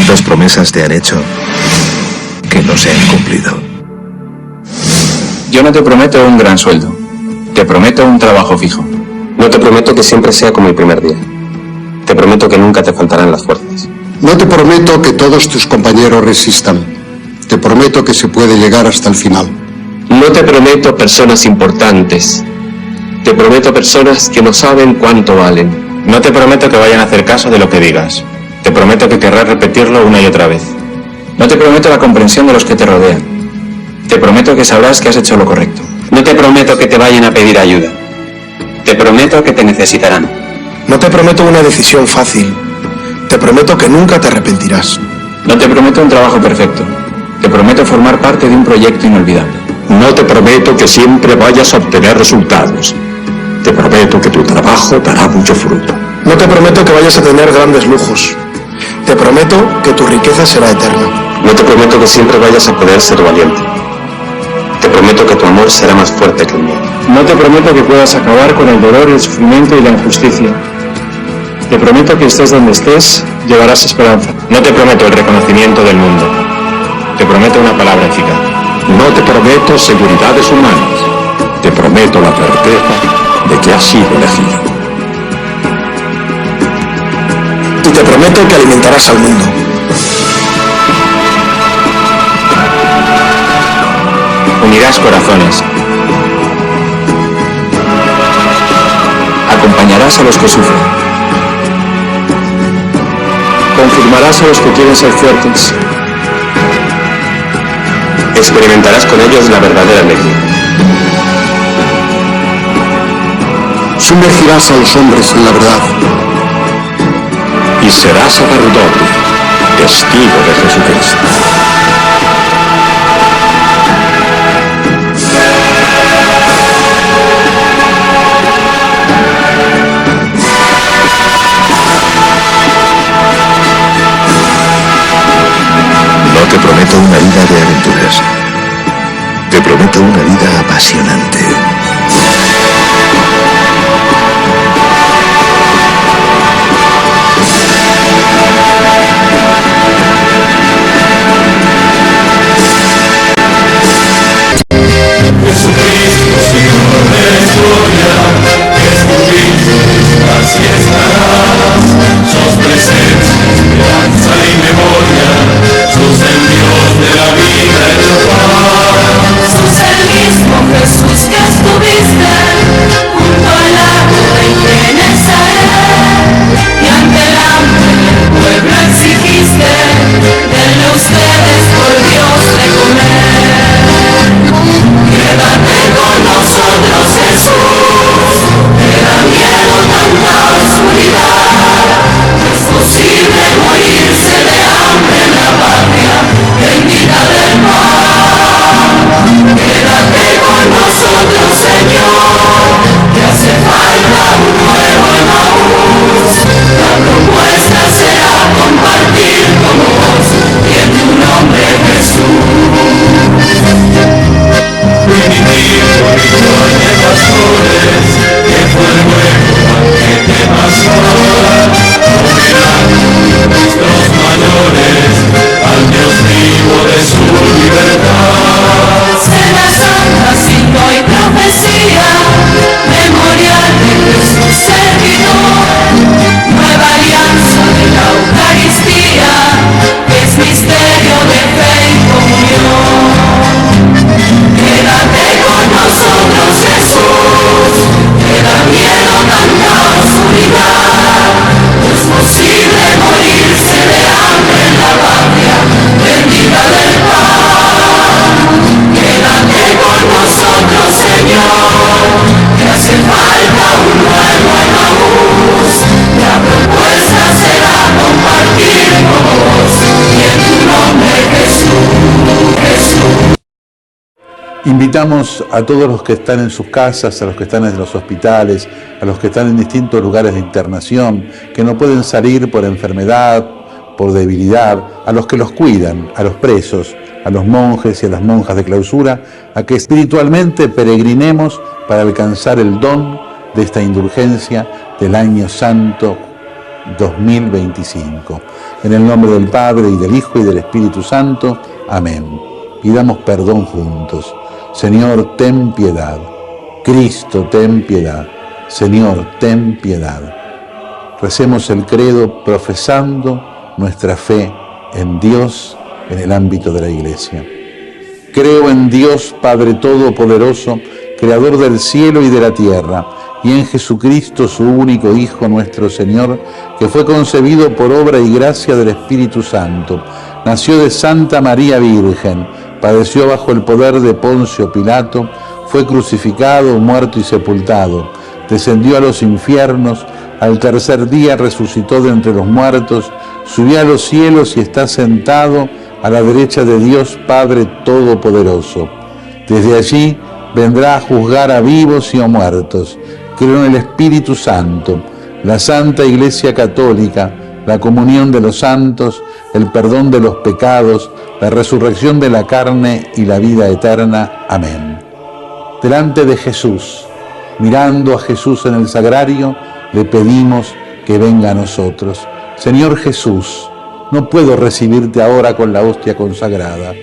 ¿Cuántas promesas te han hecho que no se han cumplido? Yo no te prometo un gran sueldo. Te prometo un trabajo fijo. No te prometo que siempre sea como el primer día. Te prometo que nunca te faltarán las fuerzas. No te prometo que todos tus compañeros resistan. Te prometo que se puede llegar hasta el final. No te prometo personas importantes. Te prometo personas que no saben cuánto valen. No te prometo que vayan a hacer caso de lo que digas. Te prometo que querrás repetirlo una y otra vez. No te prometo la comprensión de los que te rodean. Te prometo que sabrás que has hecho lo correcto. No te prometo que te vayan a pedir ayuda. Te prometo que te necesitarán. No te prometo una decisión fácil. Te prometo que nunca te arrepentirás. No te prometo un trabajo perfecto. Te prometo formar parte de un proyecto inolvidable. No te prometo que siempre vayas a obtener resultados. Te prometo que tu trabajo dará mucho fruto. No te prometo que vayas a tener grandes lujos. Te prometo que tu riqueza será eterna. No te prometo que siempre vayas a poder ser valiente. Te prometo que tu amor será más fuerte que el mío. No te prometo que puedas acabar con el dolor, el sufrimiento y la injusticia. Te prometo que estés donde estés, llevarás esperanza. No te prometo el reconocimiento del mundo. Te prometo una palabra eficaz. No te prometo seguridades humanas. Te prometo la certeza de que has sido elegido. Y te prometo que alimentarás al mundo. Unirás corazones. Acompañarás a los que sufren. Confirmarás a los que quieren ser fuertes. Experimentarás con ellos la verdadera alegría. Sumergirás a los hombres en la verdad. Y serás sacerdote, testigo de Jesucristo. No te prometo una vida de aventuras. Te prometo una vida apasionante. Invitamos a todos los que están en sus casas, a los que están en los hospitales, a los que están en distintos lugares de internación, que no pueden salir por enfermedad, por debilidad, a los que los cuidan, a los presos, a los monjes y a las monjas de clausura, a que espiritualmente peregrinemos para alcanzar el don de esta indulgencia del año santo 2025. En el nombre del Padre, y del Hijo, y del Espíritu Santo. Amén. Pidamos perdón juntos. Señor, ten piedad. Cristo, ten piedad. Señor, ten piedad. Recemos el credo profesando nuestra fe en Dios en el ámbito de la Iglesia. Creo en Dios Padre Todopoderoso, Creador del cielo y de la tierra, y en Jesucristo, su único Hijo, nuestro Señor, que fue concebido por obra y gracia del Espíritu Santo. Nació de Santa María Virgen, padeció bajo el poder de Poncio Pilato, fue crucificado, muerto y sepultado, descendió a los infiernos, al tercer día resucitó de entre los muertos, subió a los cielos y está sentado a la derecha de Dios Padre Todopoderoso. Desde allí vendrá a juzgar a vivos y a muertos. Creo en el Espíritu Santo, la Santa Iglesia Católica, la comunión de los santos, el perdón de los pecados, la resurrección de la carne y la vida eterna. Amén. Delante de Jesús, mirando a Jesús en el sagrario, le pedimos que venga a nosotros. Señor Jesús, no puedo recibirte ahora con la hostia consagrada,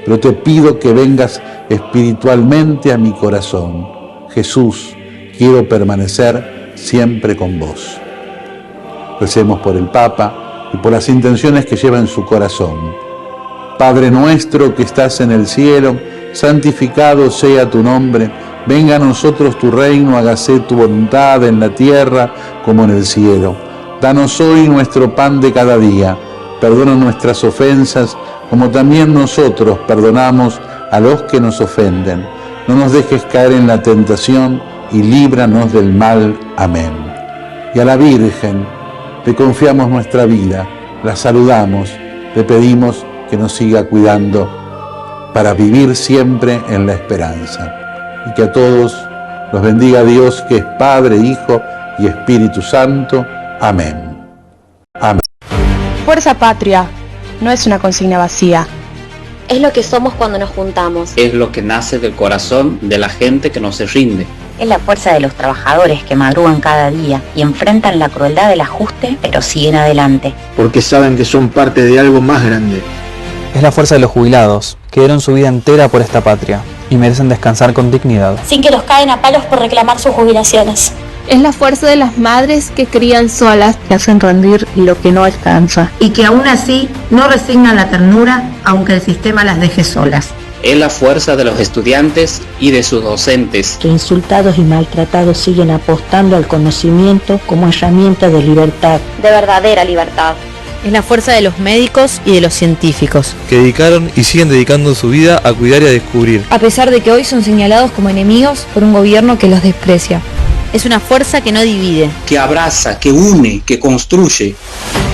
pero te pido que vengas espiritualmente a mi corazón. Jesús, quiero permanecer siempre con vos. Recemos por el Papa y por las intenciones que lleva en su corazón. Padre nuestro que estás en el cielo, santificado sea tu nombre. Venga a nosotros tu reino, hágase tu voluntad en la tierra como en el cielo. Danos hoy nuestro pan de cada día. Perdona nuestras ofensas, como también nosotros perdonamos a los que nos ofenden. No nos dejes caer en la tentación y líbranos del mal. Amén. Y a la Virgen le confiamos nuestra vida, la saludamos, le pedimos que nos siga cuidando para vivir siempre en la esperanza. Y que a todos los bendiga Dios, que es Padre, Hijo y Espíritu Santo. Amén. Amén. Fuerza Patria no es una consigna vacía. Es lo que somos cuando nos juntamos. Es lo que nace del corazón de la gente que no se rinde. Es la fuerza de los trabajadores que madrugan cada día y enfrentan la crueldad del ajuste, pero siguen adelante. Porque saben que son parte de algo más grande. Es la fuerza de los jubilados, que dieron su vida entera por esta patria y merecen descansar con dignidad. Sin que los caen a palos por reclamar sus jubilaciones. Es la fuerza de las madres que crían solas, que hacen rendir lo que no alcanza y que aún así no resignan la ternura aunque el sistema las deje solas. Es la fuerza de los estudiantes y de sus docentes, que insultados y maltratados siguen apostando al conocimiento como herramienta de libertad, de verdadera libertad. Es la fuerza de los médicos y de los científicos, que dedicaron y siguen dedicando su vida a cuidar y a descubrir, a pesar de que hoy son señalados como enemigos por un gobierno que los desprecia. Es una fuerza que no divide, que abraza, que une, que construye.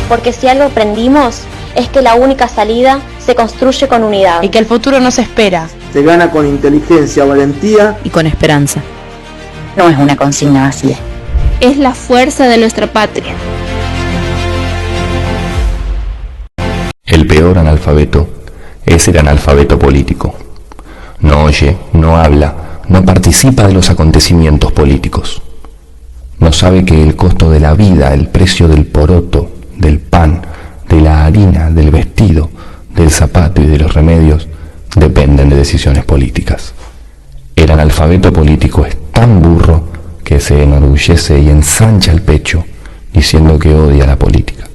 Porque si algo aprendimos es que la única salida se construye con unidad. Y que el futuro nos espera. Se gana con inteligencia, valentía y con esperanza. No es una consigna vacía. Es la fuerza de nuestra patria. El peor analfabeto es el analfabeto político. No oye, no habla, no participa de los acontecimientos políticos. No sabe que el costo de la vida, el precio del poroto, del pan, de la harina, del vestido, del zapato y de los remedios dependen de decisiones políticas. El analfabeto político es tan burro que se enorgullece y ensancha el pecho diciendo que odia la política.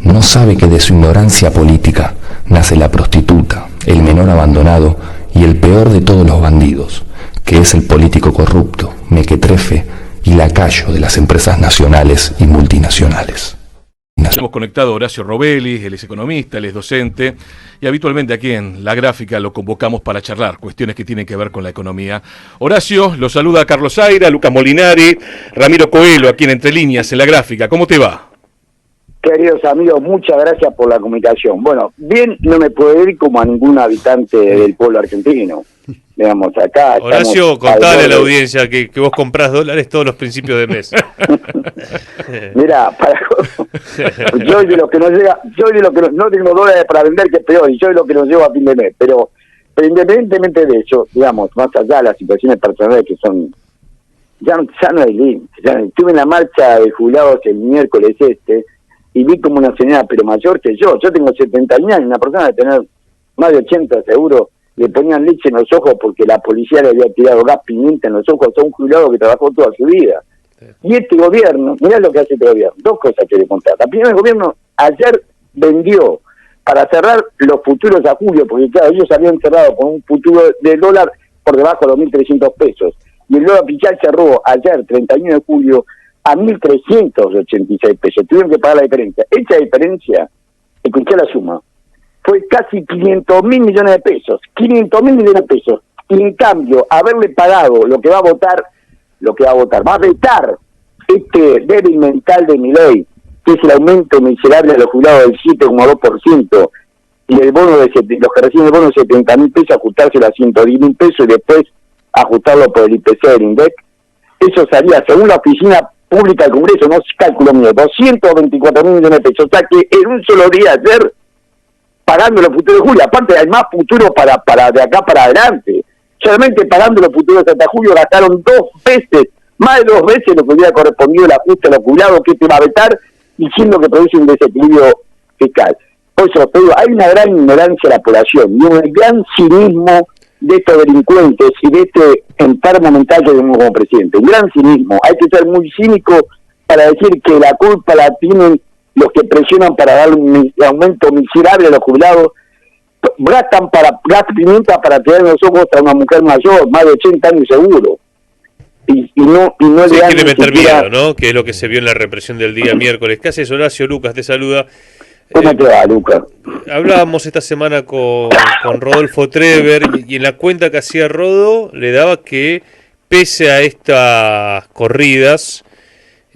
No sabe que de su ignorancia política nace la prostituta, el menor abandonado y el peor de todos los bandidos, que es el político corrupto, mequetrefe y lacayo de las empresas nacionales y multinacionales. Hemos conectado a Horacio Robelli, él es economista, él es docente, y habitualmente aquí en La Gráfica lo convocamos para charlar cuestiones que tienen que ver con la economía. Horacio, lo saluda Carlos Zaira, Lucas Molinari, Ramiro Coelho, aquí en Entre Líneas, en La Gráfica. ¿Cómo te va? Queridos amigos, muchas gracias por la comunicación. Bueno, bien no me puedo ir como a ningún habitante del pueblo argentino. Digamos, acá Horacio, contale a la audiencia que vos comprás dólares todos los principios de mes. Mira, yo de lo que no llega, no tengo dólares para vender, que es peor, y yo de lo que nos llevo a fin de mes. Pero independientemente de eso, digamos, más allá de las situaciones personales que son ya no hay límite. Estuve en la marcha de jubilados el miércoles y vi como una señora, pero mayor que yo tengo 71 años, una persona de tener más de 80 seguro, le ponían leche en los ojos porque la policía le había tirado gas pimienta en los ojos a un jubilado que trabajó toda su vida. Y este gobierno, mirá lo que hace este gobierno, dos cosas quiero contar. La primera, el gobierno ayer vendió para cerrar los futuros a julio, porque claro, ellos habían cerrado con un futuro del dólar por debajo de los 1.300 pesos. Y el dólar oficial cerró ayer, 31 de julio, a 1.386 pesos. Tuvieron que pagar la diferencia. Esa diferencia, escuché la suma, fue casi 500.000 millones de pesos. 500.000 millones de pesos. Y en cambio, haberle pagado lo que va a votar, va a vetar este débil mental de Milei, que es el aumento miserable de los jubilados del 7,2%, y el bono los que reciben el bono de 70.000 pesos, ajustárselo a 110.000 pesos y después ajustarlo por el IPC del INDEC. Eso sería, según la Oficina Pública del Congreso, no es cálculo mío, 224.000 millones de pesos. O sea que en un solo día ayer, pagando los futuros de julio, aparte hay más futuro para de acá para adelante. Solamente pagando los futuros hasta julio gastaron más de dos veces lo que hubiera correspondido el ajuste a los jubilados, que te va a vetar, diciendo que produce un desequilibrio fiscal. Por eso, pero hay una gran ignorancia de la población y un gran cinismo de estos delincuentes y de este enfermo mental que tenemos como presidente. Un gran cinismo. Hay que ser muy cínico para decir que la culpa la tienen los que presionan para dar un aumento miserable a los jubilados. Gastan pimienta para tirar los ojos a una mujer mayor, más de 80 años seguro. Y no sí, le dan quiere meter siquiera... miedo, ¿no? Que es lo que se vio en la represión del día miércoles. ¿Qué haces, Horacio? Lucas te saluda. ¿Cómo te va, Lucas? Hablábamos esta semana con Rodolfo Trever y en la cuenta que hacía Rodo le daba que pese a estas corridas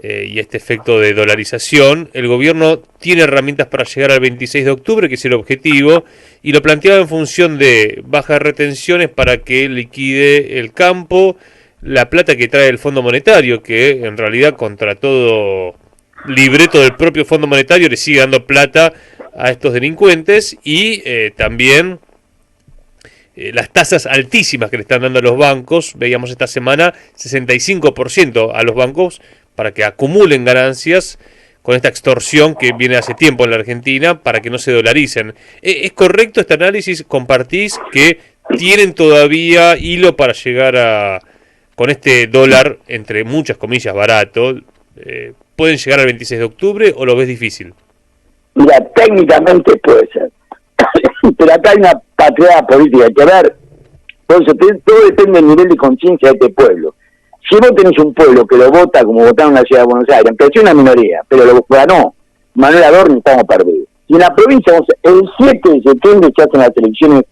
y este efecto de dolarización, el gobierno tiene herramientas para llegar al 26 de octubre, que es el objetivo, y lo planteaba en función de bajas retenciones para que liquide el campo, la plata que trae el Fondo Monetario, que en realidad contra todo libreto del propio Fondo Monetario le sigue dando plata a estos delincuentes, y también las tasas altísimas que le están dando a los bancos. Veíamos esta semana 65% a los bancos para que acumulen ganancias con esta extorsión que viene hace tiempo en la Argentina para que no se dolaricen. ¿Es correcto este análisis? ¿Compartís que tienen todavía hilo para llegar con este dólar, entre muchas comillas, barato? ¿Pueden llegar al 26 de octubre o lo ves difícil? Mira, técnicamente puede ser. Pero acá hay una patriada política que ver. Por eso todo depende del nivel de conciencia de este pueblo. Si vos tenés un pueblo que lo vota como votaron en la ciudad de Buenos Aires, aunque es una minoría, pero lo ganó Manuel Adorni, estamos perdidos. Y en la provincia, el 7 de septiembre se hacen las elecciones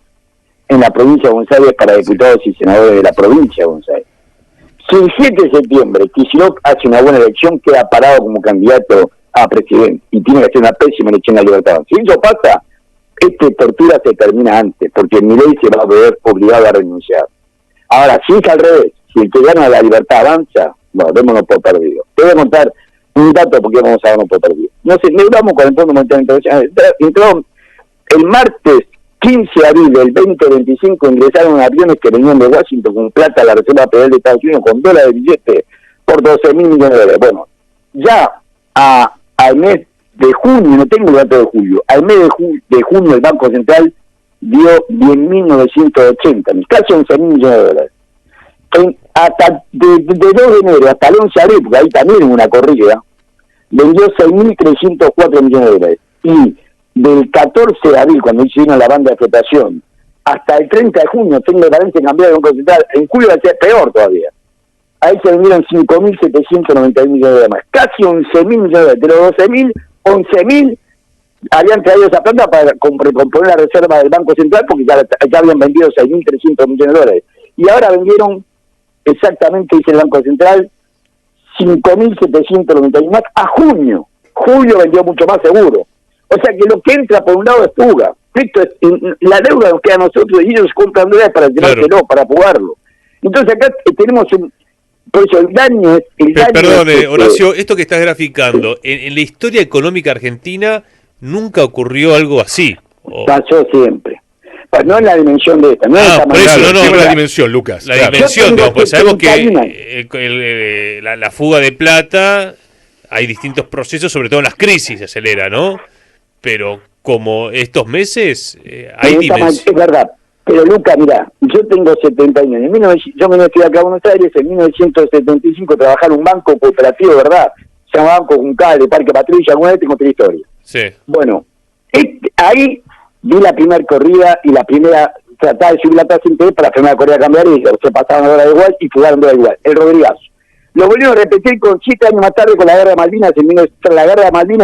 en la provincia de Buenos Aires para diputados y senadores de la provincia de Buenos Aires. Si el 7 de septiembre Kicillof hace una buena elección, queda parado como candidato a presidente y tiene que hacer una pésima elección a Libertad. Si eso pasa, esta tortura se termina antes, porque Milei se va a ver obligado a renunciar. Ahora, si es al revés, si el que gana la Libertad avanza, bueno, démonos por perdido. Te voy a contar un dato porque vamos a darnos por perdido. No sé, le damos con el Fondo Monetario Internacional. Entró el martes 15 de abril del 2025, ingresaron aviones que venían de Washington con plata a la Reserva Federal de Estados Unidos con dólares de billete por 12.000 millones de dólares. Bueno, ya al mes de junio, no tengo el dato de julio, al mes de junio el Banco Central dio 10.980, casi 11.000 millones de dólares. Hasta de 2 de enero hasta el 11 de abril, porque ahí también en una corrida, vendió 6.304 millones de dólares. Y del 14 de abril, cuando hicieron la banda de flotación, hasta el 30 de junio, tengo el balance cambiado del Banco Central, en julio va a ser peor todavía. Ahí se vendieron 5.791 millones de dólares más, casi 11.000 millones de dólares. De los 12.000, 11.000 habían traído esa plata para recomponer la reserva del Banco Central, porque ya habían vendido 6.300 millones de dólares. Y ahora vendieron, exactamente dice el Banco Central, 5.791 más a junio. Julio vendió mucho más seguro. O sea que lo que entra por un lado es fuga. Esto es, la deuda nos queda a nosotros y ellos compran dólares para llevárselo, claro, para fugarlo. Entonces acá tenemos por eso el daño es... Perdone, Horacio, esto que estás graficando, en la historia económica argentina nunca ocurrió algo así. Pasó siempre. Pero no en la dimensión de esta, no en esta por eso, manera. no, la dimensión, Lucas. La claro. dimensión, no, pues sabemos que 71 la fuga de plata, hay distintos procesos, sobre todo en las crisis se acelera, ¿no? Pero como estos meses, hay dimensión. Es verdad. Pero Luca, mira, yo tengo 70 años. Yo me fui acá a Buenos Aires en 1975 a trabajar en un banco cooperativo, ¿verdad? Se llama Banco Juncal, de Parque Patrulla, alguna vez tengo otra historia. Sí. Bueno, ahí vi la primera corrida y la primera trataba de subir la tasa de interés para la primera corrida cambiar y se pasaban a hora de igual y fugaron de hora igual. El Rodrigazo. Lo volvieron a repetir con 7 años más tarde con la Guerra de Malvinas en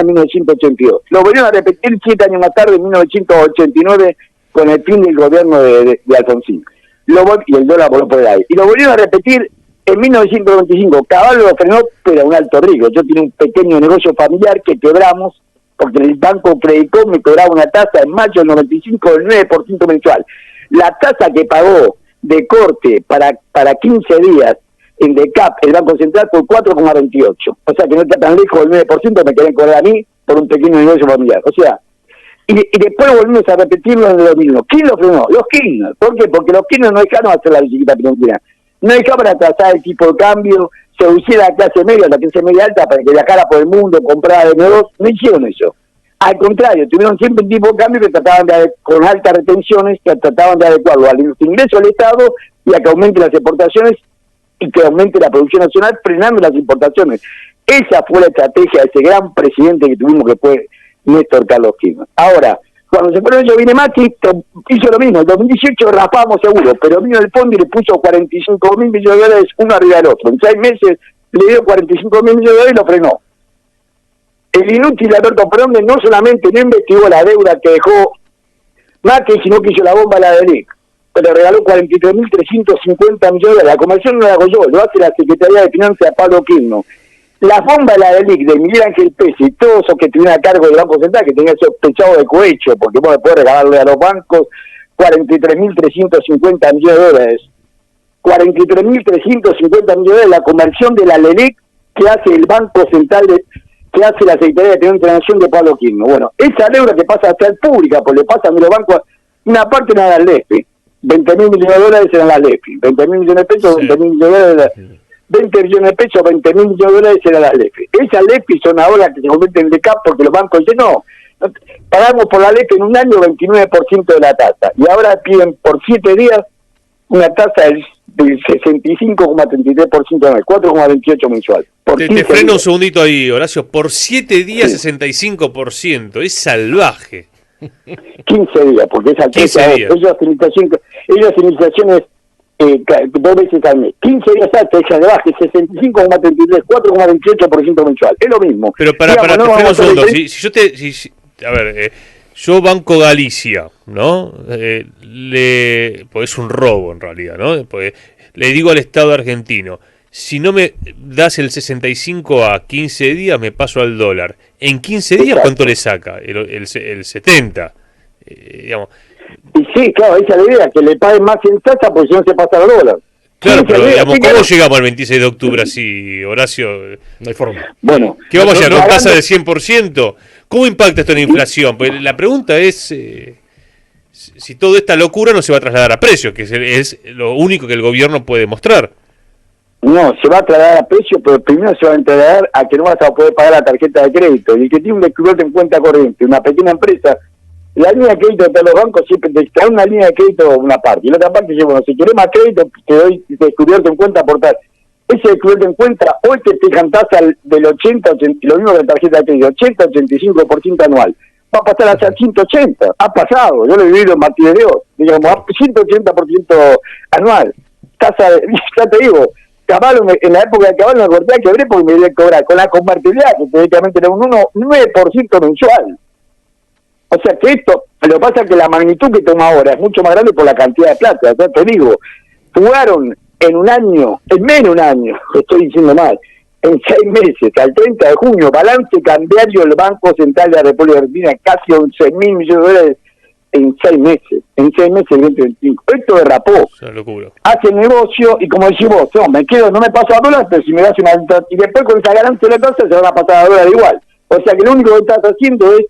1982. Lo volvieron a repetir 7 años más tarde en 1989 con el fin del gobierno de Alfonsín. Y el dólar voló por el aire. Y lo volvieron a repetir en 1995. Caballo lo frenó, pero a un alto riesgo. Yo tenía un pequeño negocio familiar que quebramos porque el banco Credicom me cobraba una tasa en mayo del 95 del 9% mensual. La tasa que pagó de corte para 15 días en DECAP, el Banco Central, por 4,28. O sea que no está tan lejos del 9%, me querían cobrar a mí por un pequeño negocio familiar. O sea, y después volvimos a repetirlo en el 2001. ¿Quién lo frenó? Los Kirchner. ¿Por qué? Porque los Kirchner no dejaron hacer la bicicleta financiera. No dejaban atrasar el tipo de cambio, seducir a la clase media alta para que viajara por el mundo, comprara de nuevo. No hicieron eso. Al contrario, tuvieron siempre un tipo de cambio que trataban con altas retenciones, que trataban de adecuarlo al ingreso del Estado y a que aumente las exportaciones y que aumente la producción nacional, frenando las importaciones. Esa fue la estrategia de ese gran presidente que tuvimos, que fue Néstor Carlos Kirchner. Ahora, cuando se fueron ellos, viene Macri, hizo lo mismo. En 2018 raspamos seguro, pero vino el fondo y le puso 45.000 millones de dólares uno arriba del otro. En 6 meses le dio 45.000 millones de dólares y lo frenó. El inútil Alberto Fernández no solamente no investigó la deuda que dejó Macri, sino que hizo la bomba a la DELIC. Le regaló 43.350 millones de dólares. La conversión no la hago yo, lo hace la Secretaría de Finanzas de Pablo Kirchner. La bomba de la DELIC de Miguel Ángel Pérez y todos esos que estuvieron a cargo del Banco Central, que tenían sospechado de cohecho, porque vos después regalarle a los bancos 43.350 millones de dólares. 43.350 millones de dólares, la conversión de la LELIC que hace el Banco Central, que hace la Secretaría de Finanzas de Pablo Kirchner. Bueno, esa deuda que pasa a ser pública, pues le pasa a los bancos, una parte no era el LEFI. 20.000 millones de dólares eran las LEFI. 20.000 millones de pesos, sí. 20.000 millones de dólares. 20 millones de pesos, 20.000 millones de dólares eran las LEFI. Esas LEFI son ahora que se convierten en DECAP porque los bancos dicen no, pagamos por la LEFI en un año 29% de la tasa. Y ahora piden por 7 días una tasa del 65,33% anual, 4,28 mensual. Te freno un segundito ahí, Horacio. Por 7 días, sí. 65%. Es salvaje. 15 días, porque esa 15 días. Ellos iniciaciones 2 veces al mes. 15 días alta, ella de baje, 65,33, 4,28% mensual. Es lo mismo. Pero para te freno un segundo. Yo Banco Galicia, ¿no? Pues es un robo en realidad, ¿no? Pues le digo al Estado argentino, si no me das el 65 a 15 días, me paso al dólar. En 15 días, ¿cuánto le saca? El 70. Digamos. Y sí, claro, esa es la idea, que le paguen más en tasa porque si no se pasa al dólar. Claro, pero digamos, ¿cómo llegamos al 26 de octubre así, Horacio? No hay forma. Bueno. ¿Qué vamos a hacer? ¿Con tasa del 100%? ¿Cómo impacta esto en la inflación? Pues la pregunta es si toda esta locura no se va a trasladar a precios, que es lo único que el gobierno puede mostrar. No, se va a trasladar a precios, pero primero se va a trasladar a que no vas a poder pagar la tarjeta de crédito. Y el que tiene un descubierto en cuenta corriente, una pequeña empresa, la línea de crédito de los bancos siempre te da una línea de crédito una parte. Y la otra parte dice, bueno, si querés más crédito, te doy descubierto en cuenta por tal. Ese descubierto en cuenta, hoy te fijan tasa del 80, lo mismo que la tarjeta de crédito, 80-85% anual. Va a pasar a ser 180, ha pasado, yo lo he vivido en Martínez de Oz, digamos, 180% anual. Tasa, ya te digo, Caballo, en la época de Caballo me acordé a quebré porque me debía cobrar con la convertibilidad, que teóricamente era un 9% mensual. O sea que esto, lo que pasa es que la magnitud que toma ahora es mucho más grande por la cantidad de plata. O sea, te digo, jugaron en un año, en menos de un año, estoy diciendo mal, en 6 meses, al 30 de junio, balance cambiario del Banco Central de la República Argentina, casi 11.000 millones de dólares en 6 meses, el 2025. Esto derrapó. Hace negocio y como decimos, no me paso a dólar, pero si me das y después con esa ganancia de la tasa se van a pasar a dólar igual. O sea que lo único que estás haciendo es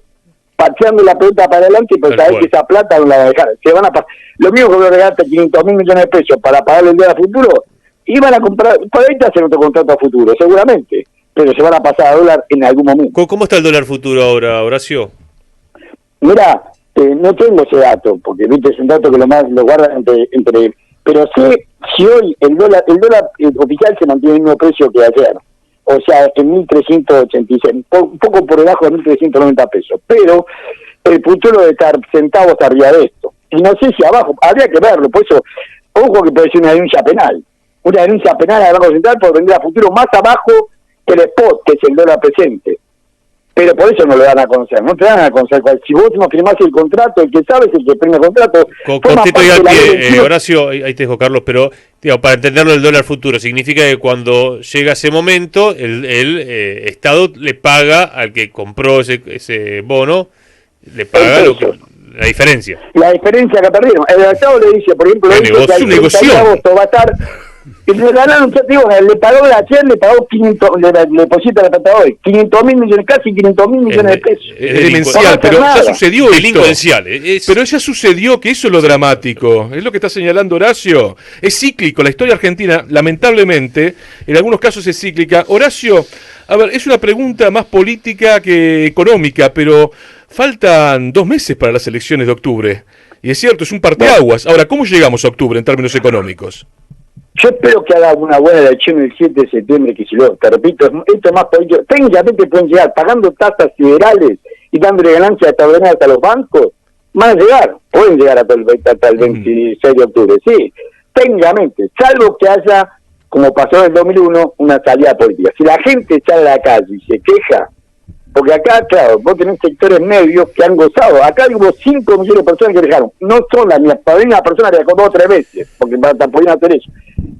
pateando la pelota para adelante, pero sabés que esa plata no la va a dejar. Se van a lo mismo que voy a regalarte 500.000 millones de pesos para pagarle el dólar a futuro, iban a comprar, por ahí te hacen otro contrato a futuro, seguramente, pero se van a pasar a dólar en algún momento. ¿Cómo está el dólar futuro ahora, Horacio? Mira, no tengo ese dato, porque viste, es un dato que lo guardan entre pero sé si hoy el dólar oficial se mantiene en el mismo precio que ayer, o sea, en 1.386, un poco por debajo de 1.390 pesos, pero el futuro debe estar centavos arriba de esto, y no sé si abajo, habría que verlo, por eso, ojo que puede ser una denuncia penal al Banco Central por vender a futuro más abajo que el spot, que es el dólar presente. Pero por eso no lo dan a conocer, no te dan a conocer. Si vos no firmás el contrato, el que sabe es el que firma el contrato. Contento y al pie, Horacio, ahí te dejo, Carlos, pero digamos, para entenderlo, el dólar futuro significa que cuando llega ese momento, el Estado le paga al que compró ese bono, le paga la diferencia. La diferencia que perdieron. El Estado le dice, por ejemplo, que el 30 de agosto va a estar... Y le ganaron, le pagó ayer, le pagó 500, le deposita la plata hoy, 500.000 millones, casi 500.000 millones de pesos. Es demencial, pero ya sucedió delincuencial. Pero ya sucedió, que eso es lo dramático, es lo que está señalando Horacio. Es cíclico, la historia argentina, lamentablemente, en algunos casos es cíclica. Horacio, a ver, es una pregunta más política que económica, pero faltan 2 meses para las elecciones de octubre. Y es cierto, es un parteaguas. Ahora, ¿cómo llegamos a octubre en términos económicos? Yo espero que haga una buena elección el 7 de septiembre, Kicillof. Te repito, esto es más político. Técnicamente pueden llegar pagando tasas federales y dándole ganancias extraordinarias a los bancos. Van a llegar, pueden llegar hasta el 26 de octubre, sí. Técnicamente, salvo que haya, como pasó en el 2001, una salida política. Si la gente sale a la calle y se queja, porque acá, claro, vos tenés sectores medios que han gozado. Acá hubo 5 millones de personas que dejaron. No son las mías, para una persona que dejó 2 o 3 veces, porque podían hacer eso.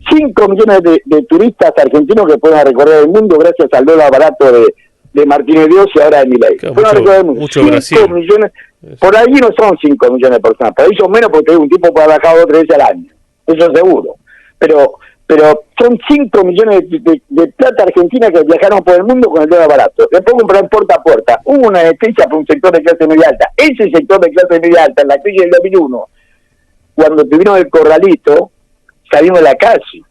5 millones de turistas argentinos que pueden recorrer el mundo gracias al dólar barato de Martínez Dios y ahora de Milei. Mucho 5 millones, por ahí no son 5 millones de personas, por ahí son menos porque un tipo puede bajar 2 o 3 veces al año. Eso seguro. Pero son 5 millones de plata argentina que viajaron por el mundo con el dólar barato. Después compraron puerta a puerta. Hubo una anestesia por un sector de clase media alta. Ese sector de clase media alta, en la crisis del 2001, cuando tuvieron el corralito, salieron a la calle.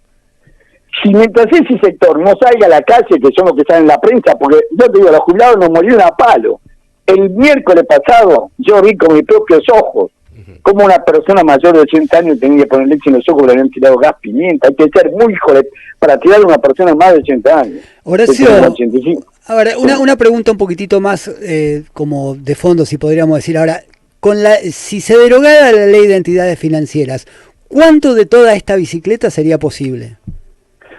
Si mientras ese sector no salga a la calle, que son los que salen en la prensa, porque yo te digo, los jubilados nos murieron a palo. El miércoles pasado yo vi con mis propios ojos como una persona mayor de 80 años tenía que poner leche en los ojos porque le habían tirado gas pimienta. Hay que ser muy hijo para tirar a una persona más de 80 años. Horacio, ahora una pregunta un poquitito más como de fondo, si podríamos decir. Ahora, si se derogara la ley de entidades financieras, ¿cuánto de toda esta bicicleta sería posible?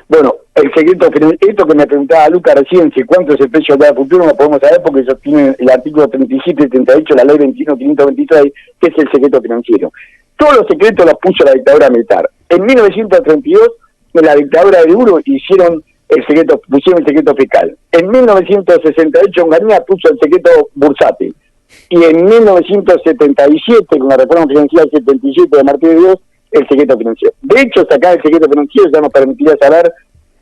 Bueno, el secreto, esto que me preguntaba Lucas recién, si cuánto es el precio del futuro, no podemos saber porque eso tiene el artículo 37 y 38 de la ley 21.526, que es el secreto financiero. Todos los secretos los puso la dictadura militar. En 1932, en la dictadura de Duro, pusieron el secreto fiscal. En 1968, Onganía puso el secreto bursátil. Y en 1977, con la reforma financiera 77 de Martínez Dios, el secreto financiero. De hecho, sacar el secreto financiero ya nos permitiría saber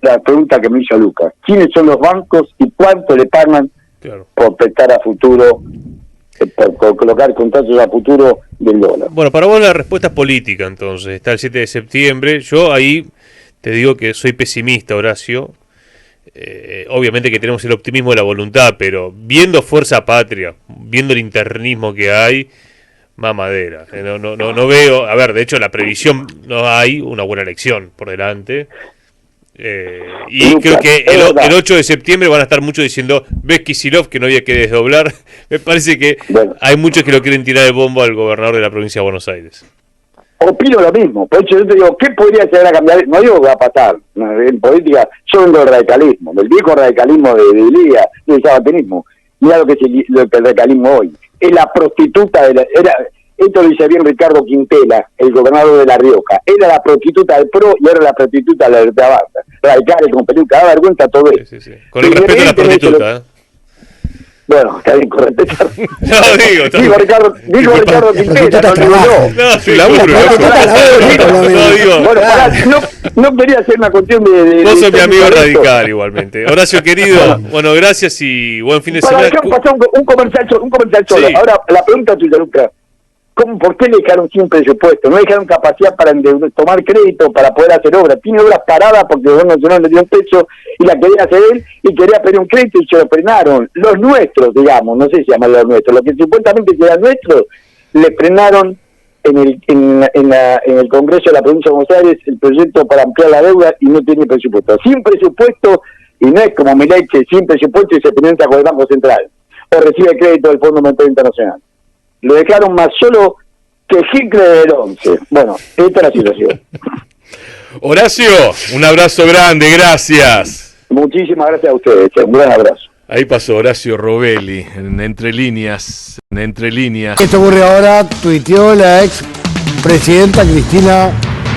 la pregunta que me hizo Lucas. ¿Quiénes son los bancos y cuánto le pagan por prestar a futuro, por colocar contratos a futuro del dólar? Bueno, para vos la respuesta es política, entonces. Está el 7 de septiembre. Yo ahí te digo que soy pesimista, Horacio. Obviamente que tenemos el optimismo de la voluntad, pero viendo Fuerza Patria, viendo el internismo que hay, mamadera. No veo, a ver, de hecho la previsión no hay una buena elección por delante. Y creo que el 8 de septiembre van a estar muchos diciendo, ves Kicillof que no había que desdoblar. Me parece que hay muchos que lo quieren tirar el bombo al gobernador de la provincia de Buenos Aires. Opino lo mismo, por eso yo te digo, ¿qué podría llegar a cambiar? No digo que va a pasar, en política, yo vengo del radicalismo, del viejo radicalismo de Ilía, del sabaterismo. Mira lo que es el radicalismo hoy. Es la prostituta esto lo dice bien Ricardo Quintela, el gobernador de La Rioja. Era la prostituta del PRO y era la prostituta de la banda. Radicales con peluca, da vergüenza todo eso. Sí. Con el respeto a la prostituta. Bueno, está bien, con respeto. No, digo Ricardo Quintero, no, sí, laburo. Bueno, pará, no quería hacer una cuestión de vos sos mi amigo radical igualmente. Horacio querido, bueno, gracias y buen fin de semana. Pasó un comercial solo. Sí. Ahora, la pregunta tuya, Lucas. ¿Por qué le dejaron sin presupuesto? No dejaron capacidad para tomar crédito, para poder hacer obras. Tiene obras paradas porque el gobierno nacional le dio un peso y la quería hacer él y quería pedir un crédito y se lo frenaron. Los nuestros, digamos, no sé si llaman los nuestros, los que supuestamente eran nuestros, le frenaron en el Congreso de la Provincia de Buenos Aires el proyecto para ampliar la deuda y no tiene presupuesto. Sin presupuesto, y no es como Milei que sin presupuesto y se financia con el Banco Central o recibe crédito del Fondo Monetario Internacional. Lo dejaron más solo que Hitler del 11. Bueno, esta es la situación. Horacio, un abrazo grande, gracias. Muchísimas gracias a ustedes, un gran abrazo. Ahí pasó Horacio Robelli, en Entre Líneas. Esto ocurre ahora, tuiteó la ex presidenta Cristina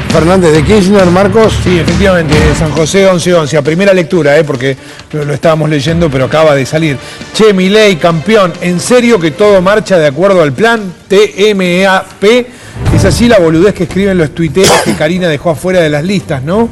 Fernández de Kirchner, Marcos. Sí, efectivamente, San José 1111, a primera lectura, porque lo estábamos leyendo, pero acaba de salir. Che, Milei, campeón, ¿en serio que todo marcha de acuerdo al plan? TMAP, es así la boludez que escriben los tuiteros que Karina dejó afuera de las listas, ¿no?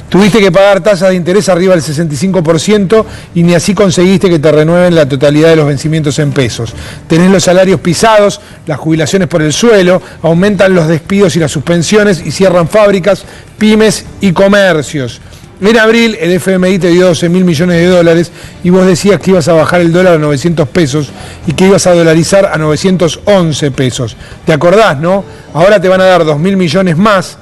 Tuviste que pagar tasas de interés arriba del 65% y ni así conseguiste que te renueven la totalidad de los vencimientos en pesos. Tenés los salarios pisados, las jubilaciones por el suelo, aumentan los despidos y las suspensiones y cierran fábricas, pymes y comercios. En abril el FMI te dio 12.000 millones de dólares y vos decías que ibas a bajar el dólar a 900 pesos y que ibas a dolarizar a 911 pesos. ¿Te acordás, no? Ahora te van a dar 2.000 millones más,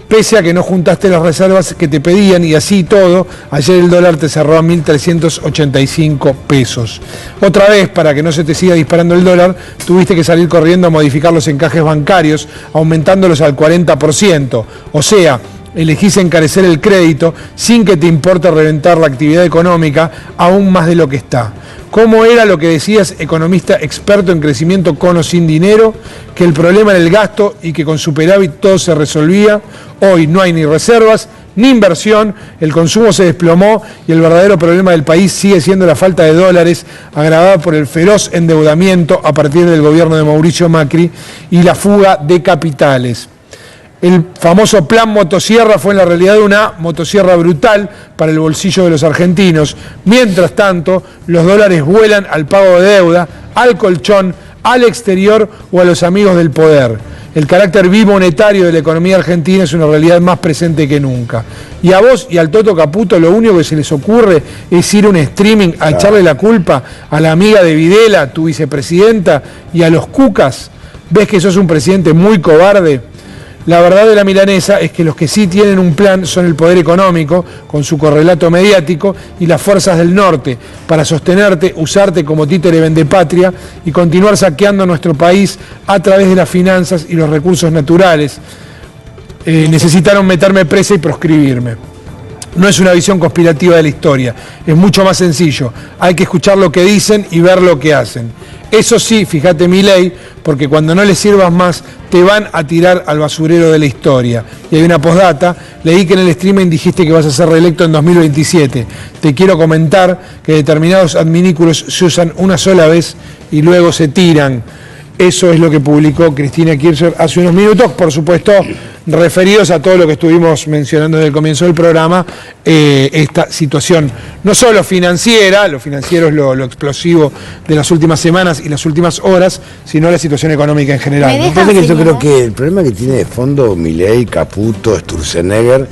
pese a que no juntaste las reservas que te pedían y así todo, ayer el dólar te cerró a 1.385 pesos. Otra vez, para que no se te siga disparando el dólar, tuviste que salir corriendo a modificar los encajes bancarios, aumentándolos al 40%. O sea, elegís encarecer el crédito sin que te importe reventar la actividad económica aún más de lo que está. ¿Cómo era lo que decías, economista experto en crecimiento con o sin dinero? Que el problema era el gasto y que con superávit todo se resolvía. Hoy no hay ni reservas ni inversión, el consumo se desplomó y el verdadero problema del país sigue siendo la falta de dólares, agravada por el feroz endeudamiento a partir del gobierno de Mauricio Macri y la fuga de capitales. El famoso plan motosierra fue en la realidad una motosierra brutal para el bolsillo de los argentinos. Mientras tanto, los dólares vuelan al pago de deuda, al colchón, al exterior o a los amigos del poder. El carácter bimonetario de la economía argentina es una realidad más presente que nunca. Y a vos y al Toto Caputo lo único que se les ocurre es ir a un streaming a echarle la culpa a la amiga de Videla, tu vicepresidenta, y a los cucas. ¿Ves que sos un presidente muy cobarde? La verdad de la milanesa es que los que sí tienen un plan son el poder económico, con su correlato mediático, y las fuerzas del norte, para sostenerte, usarte como títere vendepatria y continuar saqueando nuestro país a través de las finanzas y los recursos naturales. Necesitaron meterme presa y proscribirme. No es una visión conspirativa de la historia, es mucho más sencillo. Hay que escuchar lo que dicen y ver lo que hacen. Eso sí, fíjate Milei, porque cuando no les sirvas más, te van a tirar al basurero de la historia. Y hay una postdata, leí que en el streaming dijiste que vas a ser reelecto en 2027. Te quiero comentar que determinados adminículos se usan una sola vez y luego se tiran. Eso es lo que publicó Cristina Kirchner hace unos minutos, por supuesto, referidos a todo lo que estuvimos mencionando desde el comienzo del programa, esta situación no solo financiera, lo financiero es lo explosivo de las últimas semanas y las últimas horas, sino la situación económica en general. Entonces que yo creo que el problema que tiene de fondo Milei, Caputo, Sturzenegger,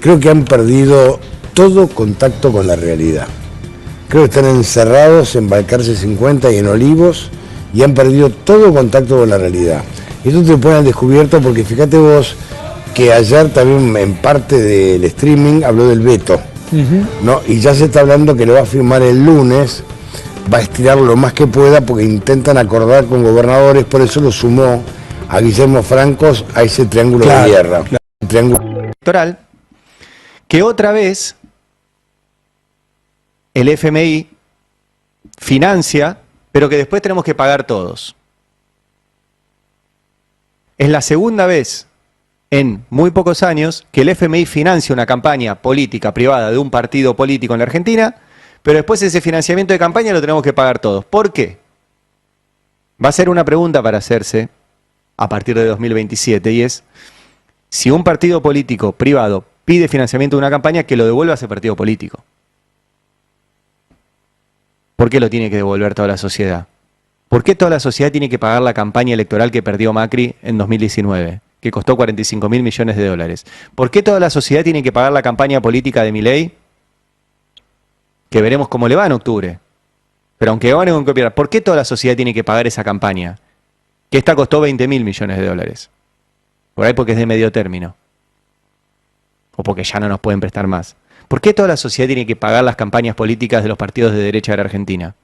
creo que han perdido todo contacto con la realidad. Creo que están encerrados en Balcarce 50 y en Olivos, y han perdido todo contacto con la realidad. Y esto te pone al descubierto porque fíjate vos que ayer también en parte del streaming habló del veto, ¿no? Y ya se está hablando que lo va a firmar el lunes, va a estirar lo más que pueda porque intentan acordar con gobernadores, por eso lo sumó a Guillermo Francos a ese triángulo de guerra. Triángulo electoral, que otra vez el FMI financia, pero que después tenemos que pagar todos. Es la segunda vez en muy pocos años que el FMI financia una campaña política privada de un partido político en la Argentina, pero después ese financiamiento de campaña lo tenemos que pagar todos. ¿Por qué? Va a ser una pregunta para hacerse a partir de 2027 y es, si un partido político privado pide financiamiento de una campaña, que lo devuelva a ese partido político. ¿Por qué lo tiene que devolver toda la sociedad? ¿Por qué toda la sociedad tiene que pagar la campaña electoral que perdió Macri en 2019, que costó 45.000 millones de dólares? ¿Por qué toda la sociedad tiene que pagar la campaña política de Milei, que veremos cómo le va en octubre? Pero aunque gane con copiar, ¿por qué toda la sociedad tiene que pagar esa campaña? Que esta costó 20.000 millones de dólares. Por ahí porque es de medio término. O porque ya no nos pueden prestar más. ¿Por qué toda la sociedad tiene que pagar las campañas políticas de los partidos de derecha de la Argentina?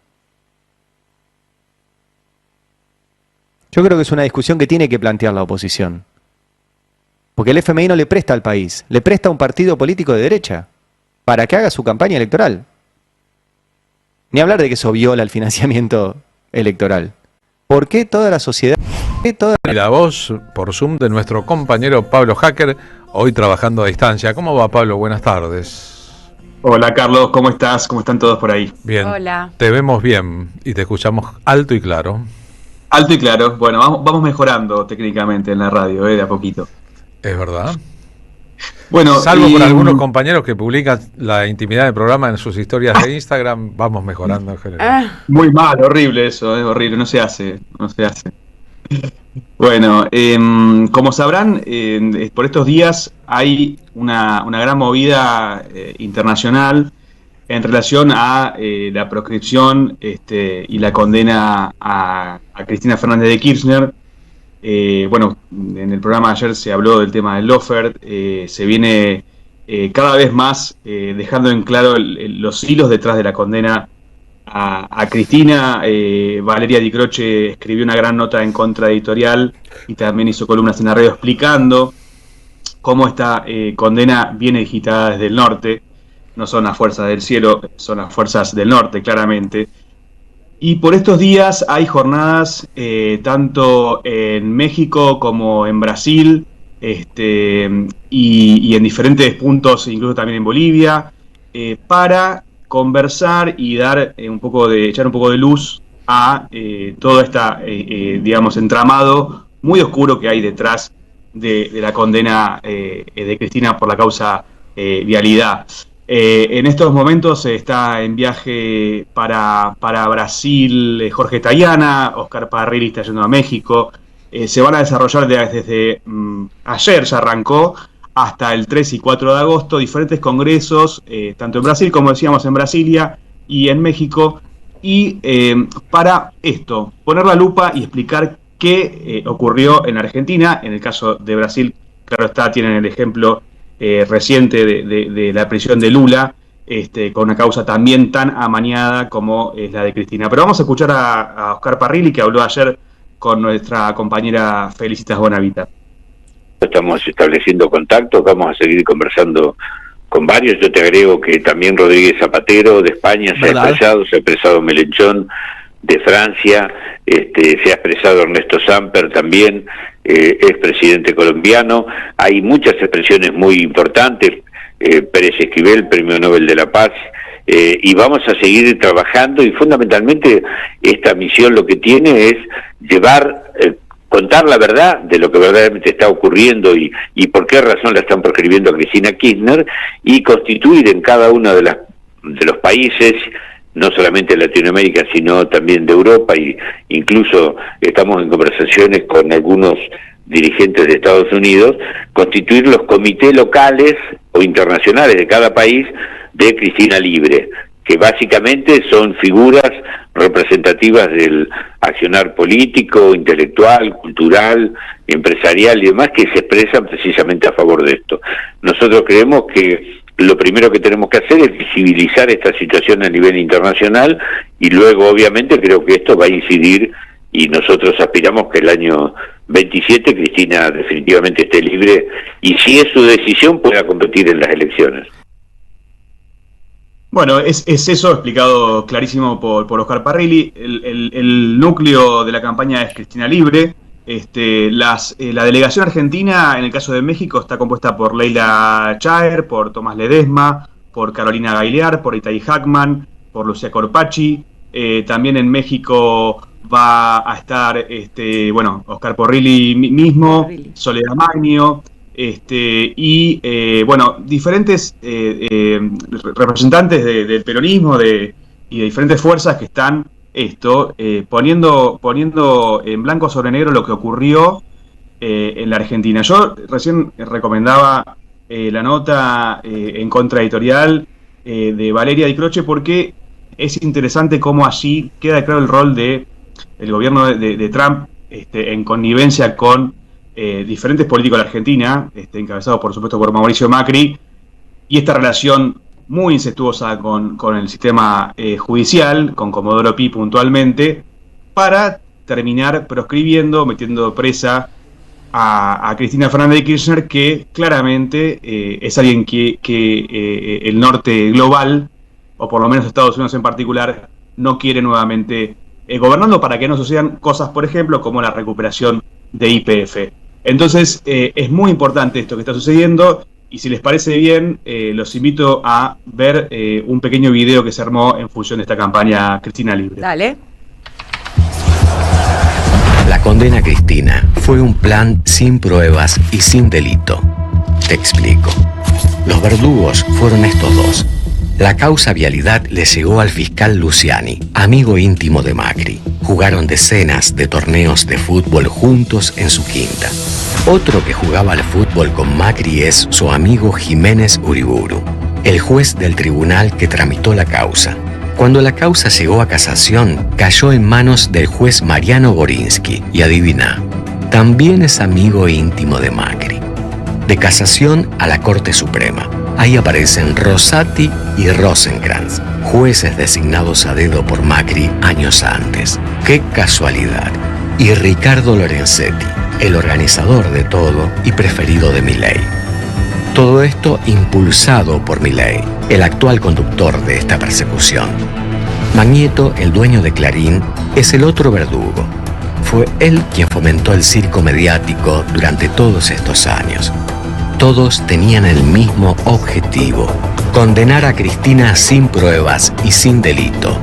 Yo creo que es una discusión que tiene que plantear la oposición. Porque el FMI no le presta al país, le presta a un partido político de derecha para que haga su campaña electoral. Ni hablar de que eso viola el financiamiento electoral. ¿Por qué toda la sociedad? Y la voz por Zoom de nuestro compañero Pablo Hacker, hoy trabajando a distancia. ¿Cómo va, Pablo? Buenas tardes. Hola, Carlos, ¿cómo estás? ¿Cómo están todos por ahí? Bien. Hola. Te vemos bien y te escuchamos alto y claro. Alto y claro. Bueno, vamos mejorando técnicamente en la radio, de a poquito. Es verdad. Bueno, salvo por algunos compañeros que publican la intimidad del programa en sus historias de Instagram, vamos mejorando en general. Muy mal, horrible eso, es horrible, no se hace. Bueno, como sabrán, por estos días hay una gran movida internacional en relación a la proscripción y la condena a Cristina Fernández de Kirchner. Bueno, en el programa de ayer se habló del tema del lawfare, se viene cada vez más dejando en claro los hilos detrás de la condena a Cristina. Valeria Di Croce escribió una gran nota en Contra Editorial y también hizo columnas en la radio explicando cómo esta condena viene digitada desde el norte. No son las fuerzas del cielo, son las fuerzas del norte, claramente. Y por estos días hay jornadas tanto en México como en Brasil, y en diferentes puntos, incluso también en Bolivia, para conversar y dar echar un poco de luz a todo este, digamos, entramado muy oscuro que hay detrás de la condena de Cristina por la causa vialidad. En estos momentos está en viaje para Brasil Jorge Tayana, Oscar Parrilli está yendo a México. Se van a desarrollar desde ayer, ya arrancó, hasta el 3 y 4 de agosto, diferentes congresos, tanto en Brasil, como decíamos, en Brasilia y en México, y para esto, poner la lupa y explicar qué ocurrió en Argentina. En el caso de Brasil, claro está, tienen el ejemplo reciente de la prisión de Lula, con una causa también tan amañada como es la de Cristina. Pero vamos a escuchar a Oscar Parrilli, que habló ayer con nuestra compañera Felicitas Bonavita. Estamos estableciendo contactos, vamos a seguir conversando con varios. Yo te agrego que también Rodríguez Zapatero de España se ha expresado Melenchón de Francia, se ha expresado Ernesto Samper también, expresidente colombiano. Hay muchas expresiones muy importantes, Pérez Esquivel, Premio Nobel de la Paz, y vamos a seguir trabajando, y fundamentalmente esta misión lo que tiene es contar la verdad de lo que verdaderamente está ocurriendo y por qué razón la están proscribiendo a Cristina Kirchner, y constituir en cada uno de los países, no solamente de Latinoamérica, sino también de Europa, y incluso estamos en conversaciones con algunos dirigentes de Estados Unidos, constituir los comités locales o internacionales de cada país de Cristina Libre, que básicamente son figuras representativas del accionar político, intelectual, cultural, empresarial y demás, que se expresan precisamente a favor de esto. Nosotros creemos que lo primero que tenemos que hacer es visibilizar esta situación a nivel internacional, y luego obviamente creo que esto va a incidir, y nosotros aspiramos que el año 27 Cristina definitivamente esté libre, y si es su decisión pueda competir en las elecciones. Bueno, es eso explicado clarísimo por Oscar Parrilli. El núcleo de la campaña es Cristina Libre. La delegación argentina, en el caso de México, está compuesta por Leila Chaer, por Tomás Ledesma, por Carolina Gailear, por Itai Hackman, por Lucía Corpacci. También en México va a estar Oscar Porrilli mismo, Soledad Magno, diferentes representantes del peronismo y de diferentes fuerzas que están poniendo en blanco sobre negro lo que ocurrió en la Argentina. Yo recién recomendaba la nota en contraeditorial de Valeria Di Croce, porque es interesante cómo allí queda claro el rol del gobierno de Trump en connivencia con diferentes políticos de la Argentina, encabezados por supuesto por Mauricio Macri, y esta relación muy incestuosa con el sistema judicial, con Comodoro Pi puntualmente, para terminar proscribiendo, metiendo presa a Cristina Fernández de Kirchner, que claramente es alguien que el norte global, o por lo menos Estados Unidos en particular, no quiere nuevamente gobernando, para que no sucedan cosas, por ejemplo, como la recuperación de YPF. Entonces, es muy importante esto que está sucediendo, y si les parece bien, los invito a ver un pequeño video que se armó en función de esta campaña Cristina Libre. Dale. La condena a Cristina fue un plan sin pruebas y sin delito. Te explico. Los verdugos fueron estos dos. La causa vialidad le llegó al fiscal Luciani, amigo íntimo de Macri. Jugaron decenas de torneos de fútbol juntos en su quinta. Otro que jugaba al fútbol con Macri es su amigo Jiménez Uriburu, el juez del tribunal que tramitó la causa. Cuando la causa llegó a casación, cayó en manos del juez Mariano Gorinsky, y adivina, también es amigo íntimo de Macri. De casación a la Corte Suprema. Ahí aparecen Rosati y Rosenkrantz, jueces designados a dedo por Macri años antes. ¡Qué casualidad! Y Ricardo Lorenzetti, el organizador de todo y preferido de Milei. Todo esto impulsado por Milei, el actual conductor de esta persecución. Magneto, el dueño de Clarín, es el otro verdugo. Fue él quien fomentó el circo mediático durante todos estos años. Todos tenían el mismo objetivo: condenar a Cristina sin pruebas y sin delito.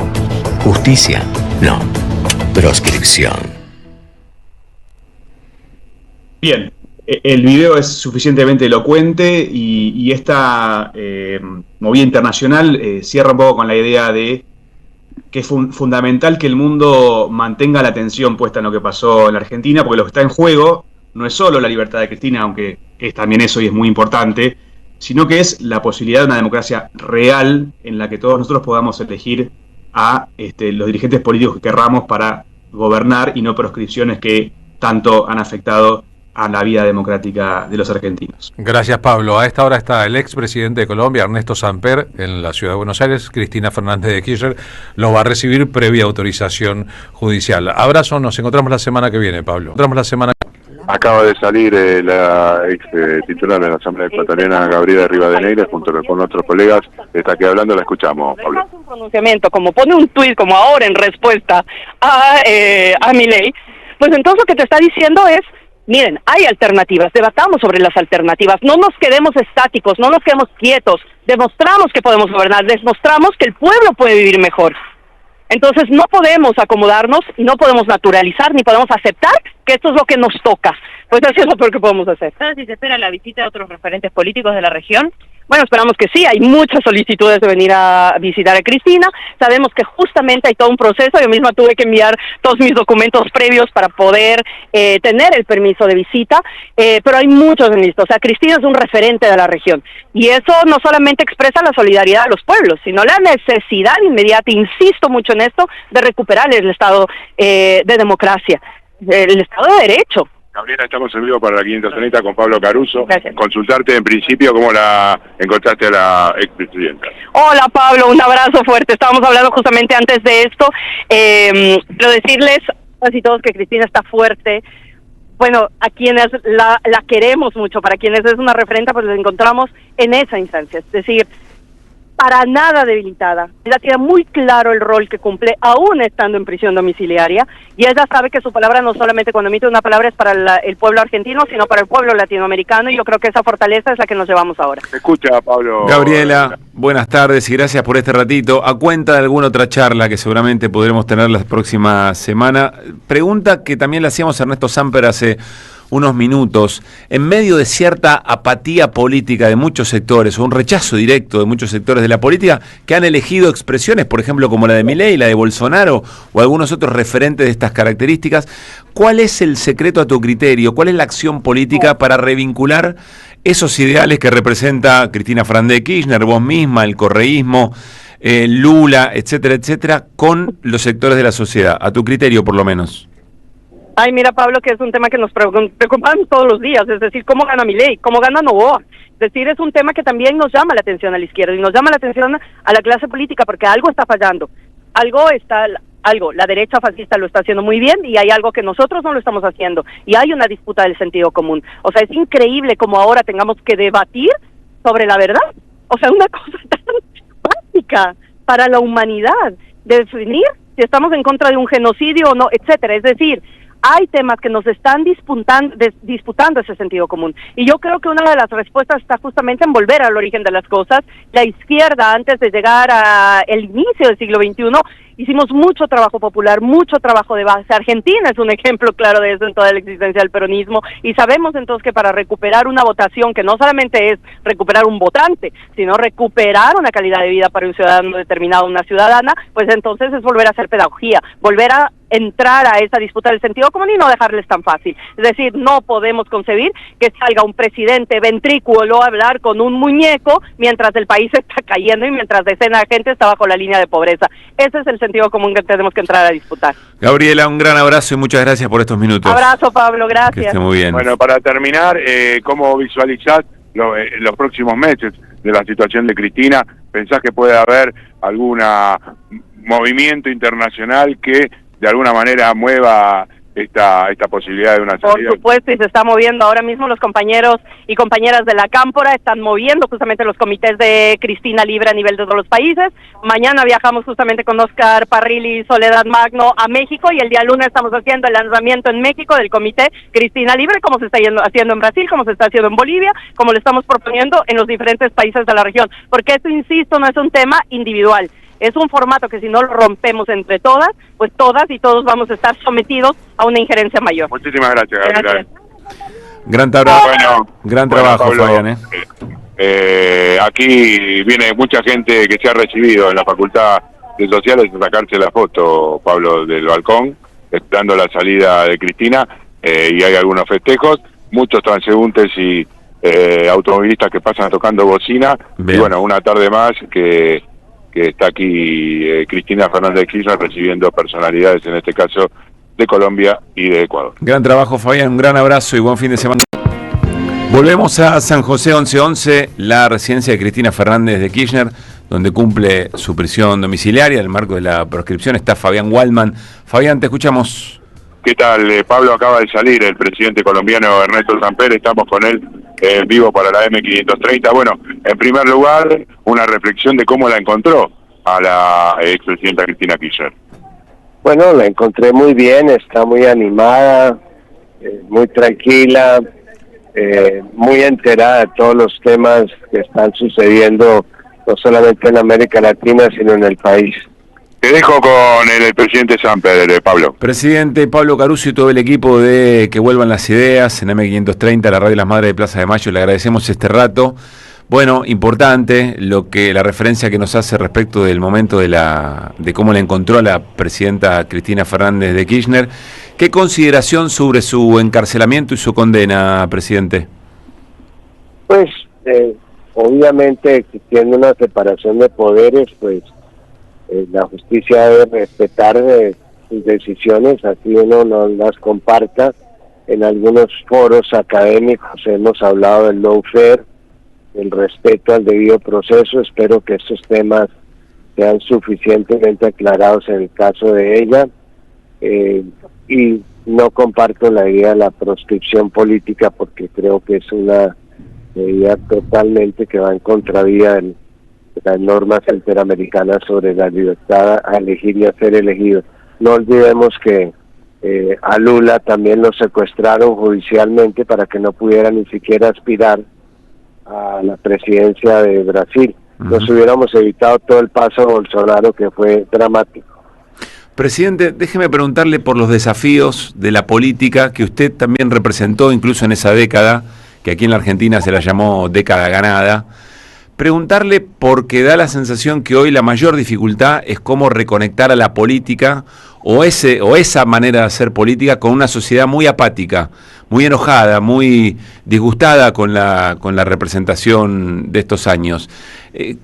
Justicia, no. Proscripción. Bien, el video es suficientemente elocuente, y esta movida internacional cierra un poco con la idea de que es fundamental que el mundo mantenga la atención puesta en lo que pasó en la Argentina, porque lo que está en juego no es solo la libertad de Cristina, aunque es también eso y es muy importante, sino que es la posibilidad de una democracia real en la que todos nosotros podamos elegir a los dirigentes políticos que querramos para gobernar, y no proscripciones que tanto han afectado a la vida democrática de los argentinos. Gracias, Pablo. A esta hora está el expresidente de Colombia, Ernesto Samper, en la ciudad de Buenos Aires. Cristina Fernández de Kirchner lo va a recibir previa autorización judicial. Abrazo, nos encontramos la semana que viene, Pablo. Acaba de salir la ex titular de la Asamblea Ecuatoriana, Gabriela Rivadeneira, junto con otros colegas. Está aquí hablando, la escuchamos, Pablo. Un pronunciamiento, como pone un tuit, como ahora en respuesta a Milei, pues entonces lo que te está diciendo es: miren, hay alternativas, debatamos sobre las alternativas, no nos quedemos estáticos, no nos quedemos quietos, demostramos que podemos gobernar, demostramos que el pueblo puede vivir mejor. Entonces no podemos acomodarnos, no podemos naturalizar, ni podemos aceptar que esto es lo que nos toca. Pues eso es lo peor que podemos hacer. ¿Sabes si se espera la visita de otros referentes políticos de la región? Bueno, esperamos que sí, hay muchas solicitudes de venir a visitar a Cristina, sabemos que justamente hay todo un proceso, yo misma tuve que enviar todos mis documentos previos para poder tener el permiso de visita, pero hay muchos en lista. O sea, Cristina es un referente de la región, y eso no solamente expresa la solidaridad de los pueblos, sino la necesidad inmediata, insisto mucho en esto, de recuperar el Estado de democracia, el Estado de Derecho. Gabriela, estamos en vivo para la 500 con Pablo Caruso. Gracias. Consultarte en principio cómo la encontraste a la expresidenta. Hola Pablo, un abrazo fuerte. Estábamos hablando justamente antes de esto, pero decirles casi todos que Cristina está fuerte. Bueno, a quienes la queremos mucho, para quienes es una referente, pues la encontramos en esa instancia. Es decir, para nada debilitada. Ella tiene muy claro el rol que cumple, aún estando en prisión domiciliaria, y ella sabe que su palabra no solamente cuando emite una palabra es para el pueblo argentino, sino para el pueblo latinoamericano, y yo creo que esa fortaleza es la que nos llevamos ahora. Escucha, Pablo. Gabriela, buenas tardes y gracias por este ratito. A cuenta de alguna otra charla que seguramente podremos tener la próxima semana, pregunta que también le hacíamos a Ernesto Samper hace unos minutos, en medio de cierta apatía política de muchos sectores, o un rechazo directo de muchos sectores de la política, que han elegido expresiones, por ejemplo, como la de Milei, la de Bolsonaro, o algunos otros referentes de estas características, ¿cuál es el secreto a tu criterio? ¿Cuál es la acción política para revincular esos ideales que representa Cristina Fernández de Kirchner, vos misma, el correísmo, Lula, etcétera, etcétera, con los sectores de la sociedad, a tu criterio por lo menos? Ay, mira, Pablo, que es un tema que nos preocupan todos los días, es decir, ¿cómo gana Milei? ¿Cómo gana Noboa? Es decir, es un tema que también nos llama la atención a la izquierda y nos llama la atención a la clase política porque algo está fallando, la derecha fascista lo está haciendo muy bien y hay algo que nosotros no lo estamos haciendo y hay una disputa del sentido común. O sea, es increíble como ahora tengamos que debatir sobre la verdad. O sea, una cosa tan básica para la humanidad, definir si estamos en contra de un genocidio o no, etcétera. Es decir, hay temas que nos están disputando ese sentido común. Y yo creo que una de las respuestas está justamente en volver al origen de las cosas. La izquierda, antes de llegar al inicio del siglo XXI, hicimos mucho trabajo popular, mucho trabajo de base. Argentina es un ejemplo claro de eso en toda la existencia del peronismo, y sabemos entonces que para recuperar una votación, que no solamente es recuperar un votante, sino recuperar una calidad de vida para un ciudadano determinado, una ciudadana, pues entonces es volver a hacer pedagogía, volver a entrar a esa disputa del sentido común y no dejarles tan fácil. Es decir, no podemos concebir que salga un presidente ventrículo a hablar con un muñeco mientras el país está cayendo y mientras decenas de gente está bajo la línea de pobreza. Ese es el sentido común que tenemos que entrar a disputar. Gabriela, un gran abrazo y muchas gracias por estos minutos. Abrazo, Pablo, gracias. Que esté muy bien. Bueno, para terminar, ¿cómo visualizás los próximos meses de la situación de Cristina? ¿Pensás que puede haber algún movimiento internacional que de alguna manera mueva esta posibilidad de una salida? Por supuesto, y se está moviendo ahora mismo. Los compañeros y compañeras de la Cámpora están moviendo justamente los comités de Cristina Libre a nivel de todos los países. Mañana viajamos justamente con Oscar Parril y Soledad Magno a México, y el día lunes estamos haciendo el lanzamiento en México del comité Cristina Libre, como se está haciendo en Brasil, como se está haciendo en Bolivia, como lo estamos proponiendo en los diferentes países de la región, porque esto, insisto, no es un tema individual. Es un formato que si no lo rompemos entre todas, pues todas y todos vamos a estar sometidos a una injerencia mayor. Muchísimas gracias, Gabriela. Gran trabajo, Pablo, Fabián. Aquí viene mucha gente que se ha recibido en la Facultad de Sociales a sacarse la foto, Pablo, del balcón, esperando la salida de Cristina, y hay algunos festejos, muchos transeúntes y automovilistas que pasan tocando bocina. Bien. Y bueno, una tarde más que está aquí Cristina Fernández de Kirchner recibiendo personalidades, en este caso de Colombia y de Ecuador. Gran trabajo, Fabián, un gran abrazo y buen fin de semana. Volvemos a San José 1111, la residencia de Cristina Fernández de Kirchner, donde cumple su prisión domiciliaria. En el marco de la proscripción está Fabián Waldman. Fabián, te escuchamos. ¿Qué tal, Pablo? Acaba de salir el presidente colombiano Ernesto Samper, estamos con él en vivo para la M530. Bueno, en primer lugar, una reflexión de cómo la encontró a la expresidenta Cristina Kirchner. Bueno, la encontré muy bien, está muy animada, muy tranquila, muy enterada de todos los temas que están sucediendo, no solamente en América Latina, sino en el país. Te dejo con el presidente Samper, Pablo. Presidente Pablo Caruso y todo el equipo de Que Vuelvan las Ideas en M530, la radio Las Madres de Plaza de Mayo, le agradecemos este rato. Bueno, importante la referencia que nos hace respecto del momento de cómo la encontró la presidenta Cristina Fernández de Kirchner. ¿Qué consideración sobre su encarcelamiento y su condena, presidente? Pues, obviamente, existiendo una separación de poderes, pues la justicia debe respetar sus decisiones, así uno no las comparta. En algunos foros académicos hemos hablado del lawfare, el respeto al debido proceso. Espero que estos temas sean suficientemente aclarados en el caso de ella, y no comparto la idea de la proscripción política, porque creo que es una medida totalmente que va en contravía las normas interamericanas sobre la libertad a elegir y a ser elegido. No olvidemos que a Lula también lo secuestraron judicialmente para que no pudiera ni siquiera aspirar a la presidencia de Brasil. Nos hubiéramos evitado todo el paso a Bolsonaro, que fue dramático. Presidente, déjeme preguntarle por los desafíos de la política que usted también representó incluso en esa década, que aquí en la Argentina se la llamó década ganada. Preguntarle porque da la sensación que hoy la mayor dificultad es cómo reconectar a la política o esa manera de hacer política con una sociedad muy apática, muy enojada, muy disgustada con la representación de estos años.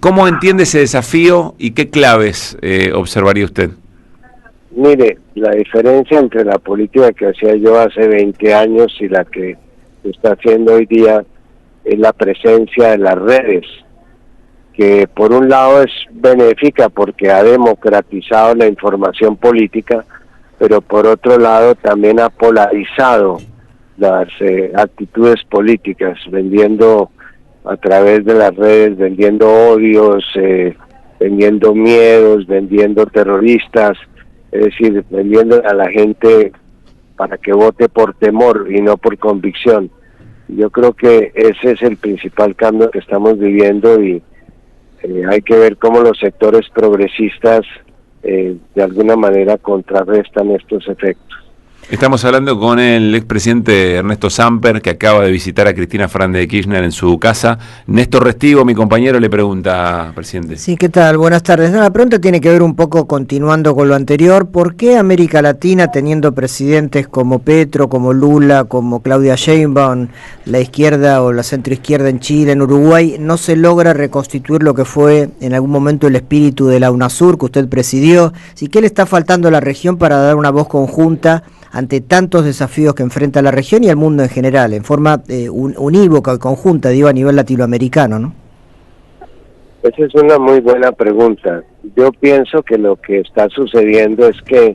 ¿Cómo entiende ese desafío y qué claves observaría usted? Mire, la diferencia entre la política que hacía yo hace 20 años y la que se está haciendo hoy día es la presencia de las redes, que por un lado es benéfica porque ha democratizado la información política, pero por otro lado también ha polarizado las actitudes políticas, vendiendo a través de las redes, vendiendo odios, vendiendo miedos, vendiendo terroristas, es decir, vendiendo a la gente para que vote por temor y no por convicción. Yo creo que ese es el principal cambio que estamos viviendo y hay que ver cómo los sectores progresistas de alguna manera contrarrestan estos efectos. Estamos hablando con el expresidente Ernesto Samper, que acaba de visitar a Cristina Fernández de Kirchner en su casa. Néstor Restivo, mi compañero, le pregunta, presidente. Sí, ¿qué tal? Buenas tardes. La pregunta tiene que ver un poco, continuando con lo anterior, ¿por qué América Latina, teniendo presidentes como Petro, como Lula, como Claudia Sheinbaum, la izquierda o la centroizquierda en Chile, en Uruguay, no se logra reconstituir lo que fue en algún momento el espíritu de la UNASUR que usted presidió? ¿Sí, qué le está faltando a la región para dar una voz conjunta ante tantos desafíos que enfrenta la región y el mundo en general, en forma unívoca y conjunta, digo, a nivel latinoamericano, ¿no? Esa es una muy buena pregunta. Yo pienso que lo que está sucediendo es que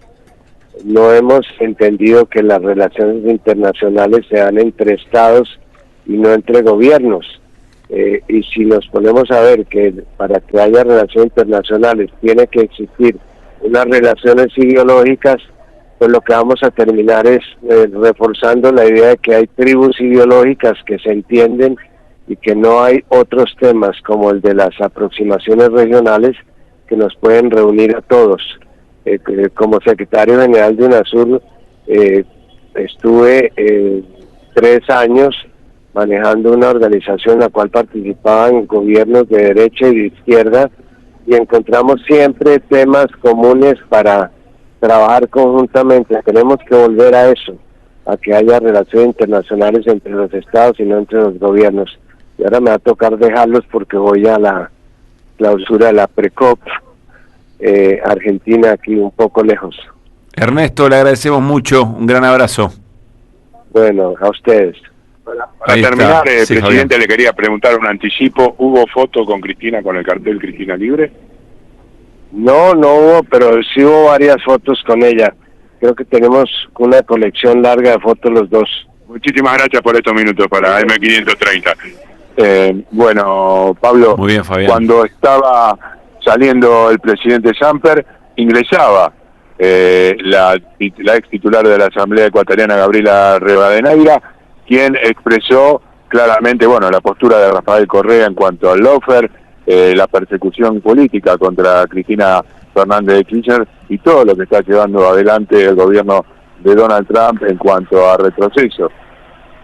no hemos entendido que las relaciones internacionales se dan entre estados y no entre gobiernos. Y si nos ponemos a ver que para que haya relaciones internacionales tiene que existir unas relaciones ideológicas, pues lo que vamos a terminar es reforzando la idea de que hay tribus ideológicas que se entienden y que no hay otros temas como el de las aproximaciones regionales que nos pueden reunir a todos. Como secretario general de UNASUR estuve 3 años manejando una organización en la cual participaban gobiernos de derecha y de izquierda y encontramos siempre temas comunes para trabajar conjuntamente. Tenemos que volver a eso, a que haya relaciones internacionales entre los estados y no entre los gobiernos. Y ahora me va a tocar dejarlos porque voy a la clausura de la Precop Argentina, aquí un poco lejos. Ernesto, le agradecemos mucho, un gran abrazo. Bueno, a ustedes. Para terminar, sí, presidente, Javier, le quería preguntar un anticipo. ¿Hubo foto con Cristina con el cartel Cristina Libre? No hubo, pero sí hubo varias fotos con ella. Creo que tenemos una colección larga de fotos los dos. Muchísimas gracias por estos minutos para M530. Bueno, Pablo, muy bien, Fabián. Cuando estaba saliendo el presidente Samper, ingresaba la ex titular de la Asamblea Ecuatoriana, Gabriela Rivadeneira, quien expresó claramente, la postura de Rafael Correa en cuanto al lawfare, la persecución política contra Cristina Fernández de Kirchner y todo lo que está llevando adelante el gobierno de Donald Trump en cuanto a retroceso.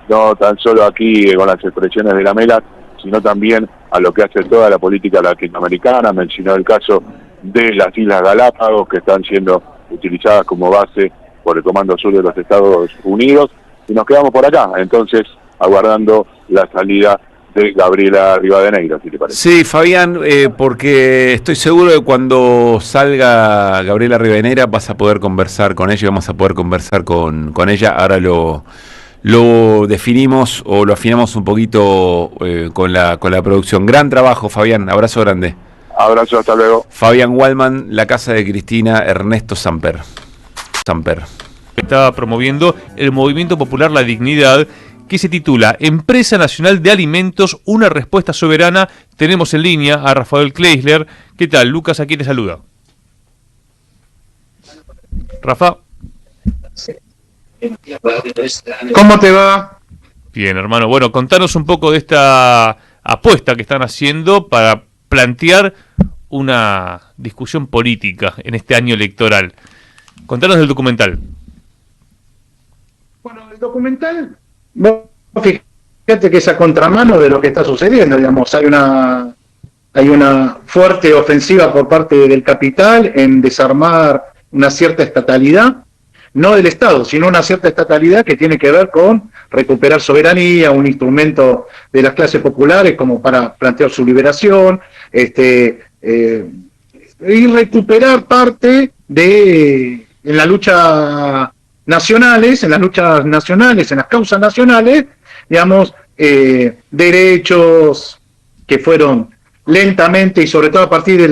No tan solo aquí con las expresiones de la MELAC, sino también a lo que hace toda la política latinoamericana. Mencionó el caso de las Islas Galápagos, que están siendo utilizadas como base por el Comando Sur de los Estados Unidos, y nos quedamos por acá, entonces, aguardando la salida de Gabriela Rivadeneira, si te parece. Sí, Fabián, porque estoy seguro de que cuando salga Gabriela Rivadeneira vas a poder conversar con ella, vamos a poder conversar con ella. Ahora lo definimos o lo afinamos un poquito con la producción. Gran trabajo, Fabián, abrazo grande. Abrazo, hasta luego. Fabián Waldman, la casa de Cristina, Ernesto Samper. Estaba promoviendo el Movimiento Popular La Dignidad, que se titula Empresa Nacional de Alimentos, una respuesta soberana. Tenemos en línea a Rafael Kleisler. ¿Qué tal, Lucas? Aquí te saluda. Rafa. ¿Cómo te va? Bien, hermano. Bueno, contanos un poco de esta apuesta que están haciendo para plantear una discusión política en este año electoral. Contanos del documental. Bueno, el documental, vos fíjate que es a contramano de lo que está sucediendo, digamos, hay una fuerte ofensiva por parte del capital en desarmar una cierta estatalidad, no del Estado, sino una cierta estatalidad que tiene que ver con recuperar soberanía, un instrumento de las clases populares como para plantear su liberación, y recuperar parte en las luchas nacionales, en las causas nacionales, digamos, derechos que fueron lentamente y sobre todo a partir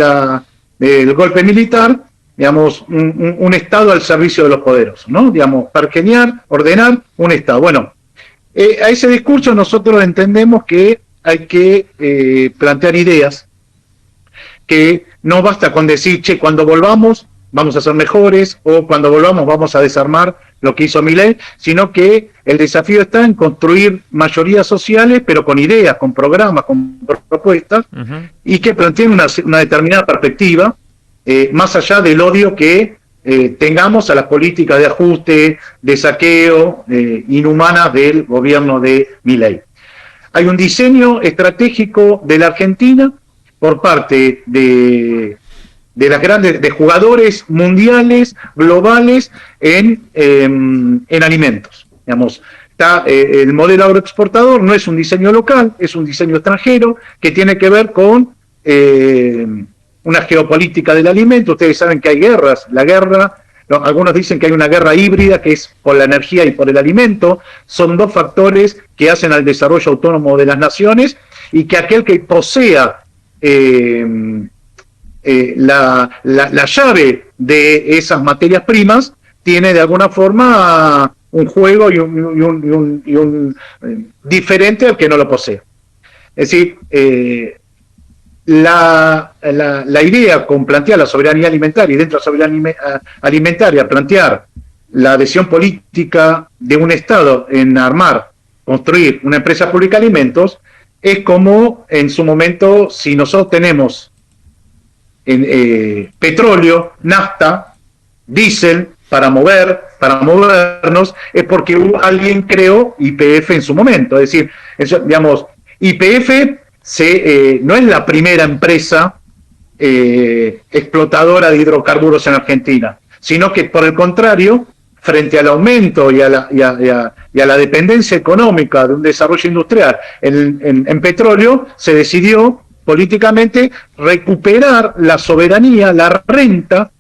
del golpe militar, digamos, un Estado al servicio de los poderosos, ¿no? Digamos, pergeñar, ordenar un Estado. Bueno, a ese discurso nosotros entendemos que hay que plantear ideas, que no basta con decir, che, cuando volvamos vamos a ser mejores, o cuando volvamos vamos a desarmar lo que hizo Milei, sino que el desafío está en construir mayorías sociales, pero con ideas, con programas, con propuestas, y que planteen una determinada perspectiva, más allá del odio que tengamos a las políticas de ajuste, de saqueo, inhumanas del gobierno de Milei. Hay un diseño estratégico de la Argentina por parte de las grandes, de jugadores mundiales, globales, en alimentos. Digamos, está el modelo agroexportador, no es un diseño local, es un diseño extranjero que tiene que ver con una geopolítica del alimento. Ustedes saben que hay guerras, algunos dicen que hay una guerra híbrida que es por la energía y por el alimento. Son dos factores que hacen al desarrollo autónomo de las naciones, y que aquel que posea la llave de esas materias primas tiene de alguna forma un juego y un diferente al que no lo posee. Es decir, la idea con plantear la soberanía alimentaria, y dentro de la soberanía alimentaria plantear la adhesión política de un Estado en construir una empresa pública de alimentos, es como en su momento, si nosotros tenemos petróleo, nafta, diésel para movernos, es porque alguien creó YPF en su momento. Es decir, digamos, YPF no es la primera empresa explotadora de hidrocarburos en Argentina, sino que por el contrario, frente al aumento y a la dependencia económica de un desarrollo industrial en petróleo, se decidió políticamente recuperar la soberanía, la renta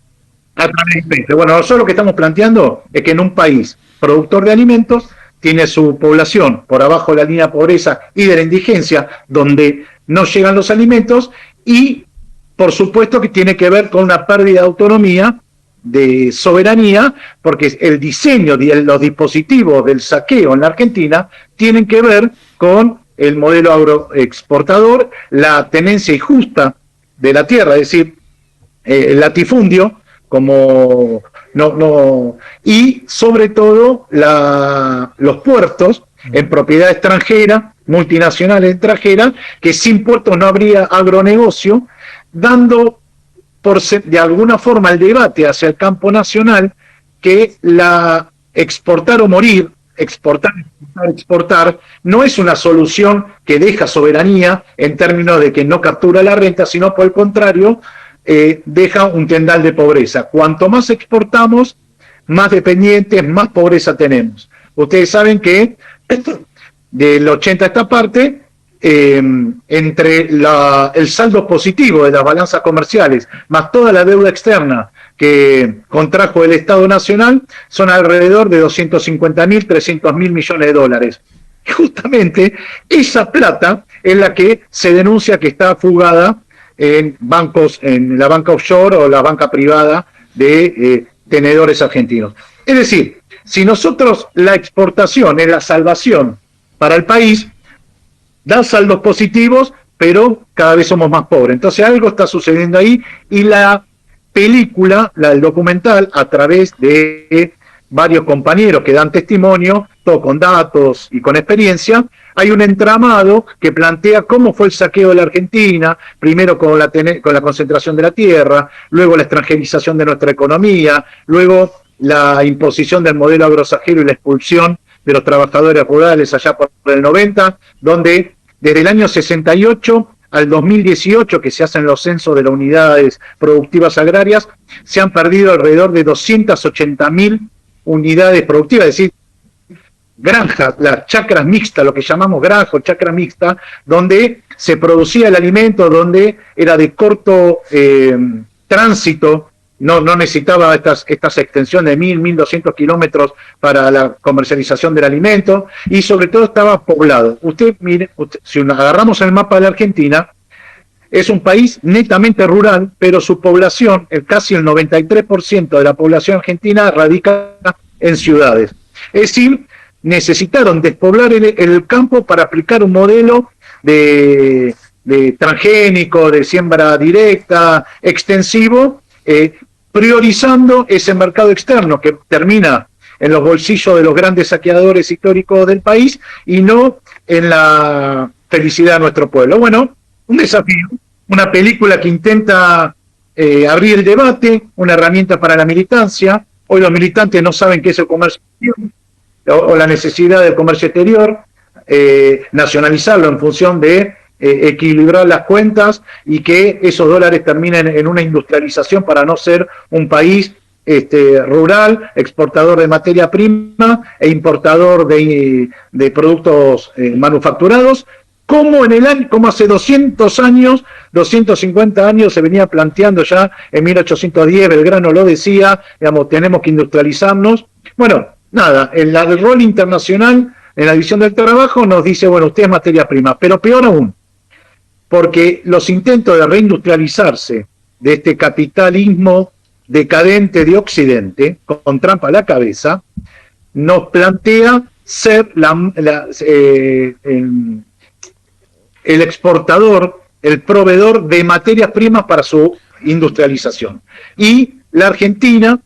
a través de YPF. Bueno, nosotros lo que estamos planteando es que en un país productor de alimentos tiene su población por abajo de la línea de pobreza y de la indigencia, donde no llegan los alimentos, y por supuesto que tiene que ver con una pérdida de autonomía, de soberanía, porque el diseño de los dispositivos del saqueo en la Argentina tienen que ver con el modelo agroexportador, la tenencia injusta de la tierra, es decir, el latifundio, y sobre todo los puertos en propiedad extranjera, multinacionales extranjeras, que sin puertos no habría agronegocio, dando de alguna forma el debate hacia el campo nacional, que la exportar o morir, exportar, no es una solución que deja soberanía en términos de que no captura la renta, sino por el contrario, deja un tendal de pobreza. Cuanto más exportamos, más dependientes, más pobreza tenemos. Ustedes saben que del 80 a esta parte, entre el saldo positivo de las balanzas comerciales más toda la deuda externa que contrajo el Estado Nacional, son alrededor de 250.000, 300.000 millones de dólares. Y justamente esa plata es la que se denuncia que está fugada en bancos, en la banca offshore o la banca privada de tenedores argentinos. Es decir, si nosotros la exportación es la salvación para el país, da saldos positivos, pero cada vez somos más pobres. Entonces algo está sucediendo ahí, y la película, el documental, a través de varios compañeros que dan testimonio, todo con datos y con experiencia, hay un entramado que plantea cómo fue el saqueo de la Argentina, primero con la concentración de la tierra, luego la extranjerización de nuestra economía, luego la imposición del modelo agrosajero y la expulsión de los trabajadores rurales allá por el 90, donde desde el año 68 al 2018, que se hacen los censos de las unidades productivas agrarias, se han perdido alrededor de 280.000 unidades productivas, es decir, granjas, las chacras mixtas, lo que llamamos granja o chacra mixta, donde se producía el alimento, donde era de corto tránsito, no necesitaba estas extensiones de 1.200 kilómetros para la comercialización del alimento, y sobre todo estaba poblado. Usted mire, si agarramos el mapa de la Argentina, es un país netamente rural, pero su población, casi el 93% de la población argentina radica en ciudades. Es decir, necesitaron despoblar el campo para aplicar un modelo de transgénico, de siembra directa, extensivo, priorizando ese mercado externo que termina en los bolsillos de los grandes saqueadores históricos del país y no en la felicidad de nuestro pueblo. Bueno, un desafío, una película que intenta abrir el debate, una herramienta para la militancia. Hoy los militantes no saben qué es el comercio exterior o la necesidad del comercio exterior, nacionalizarlo en función de equilibrar las cuentas y que esos dólares terminen en una industrialización para no ser un país rural, exportador de materia prima e importador de productos manufacturados, como hace 200 años, 250 años se venía planteando ya en 1810, Belgrano lo decía, digamos, tenemos que industrializarnos. Bueno, nada, el rol internacional en la división del trabajo nos dice, bueno, usted es materia prima, pero peor aún, porque los intentos de reindustrializarse de este capitalismo decadente de Occidente, con trampa a la cabeza, nos plantea ser el exportador, el proveedor de materias primas para su industrialización. Y la Argentina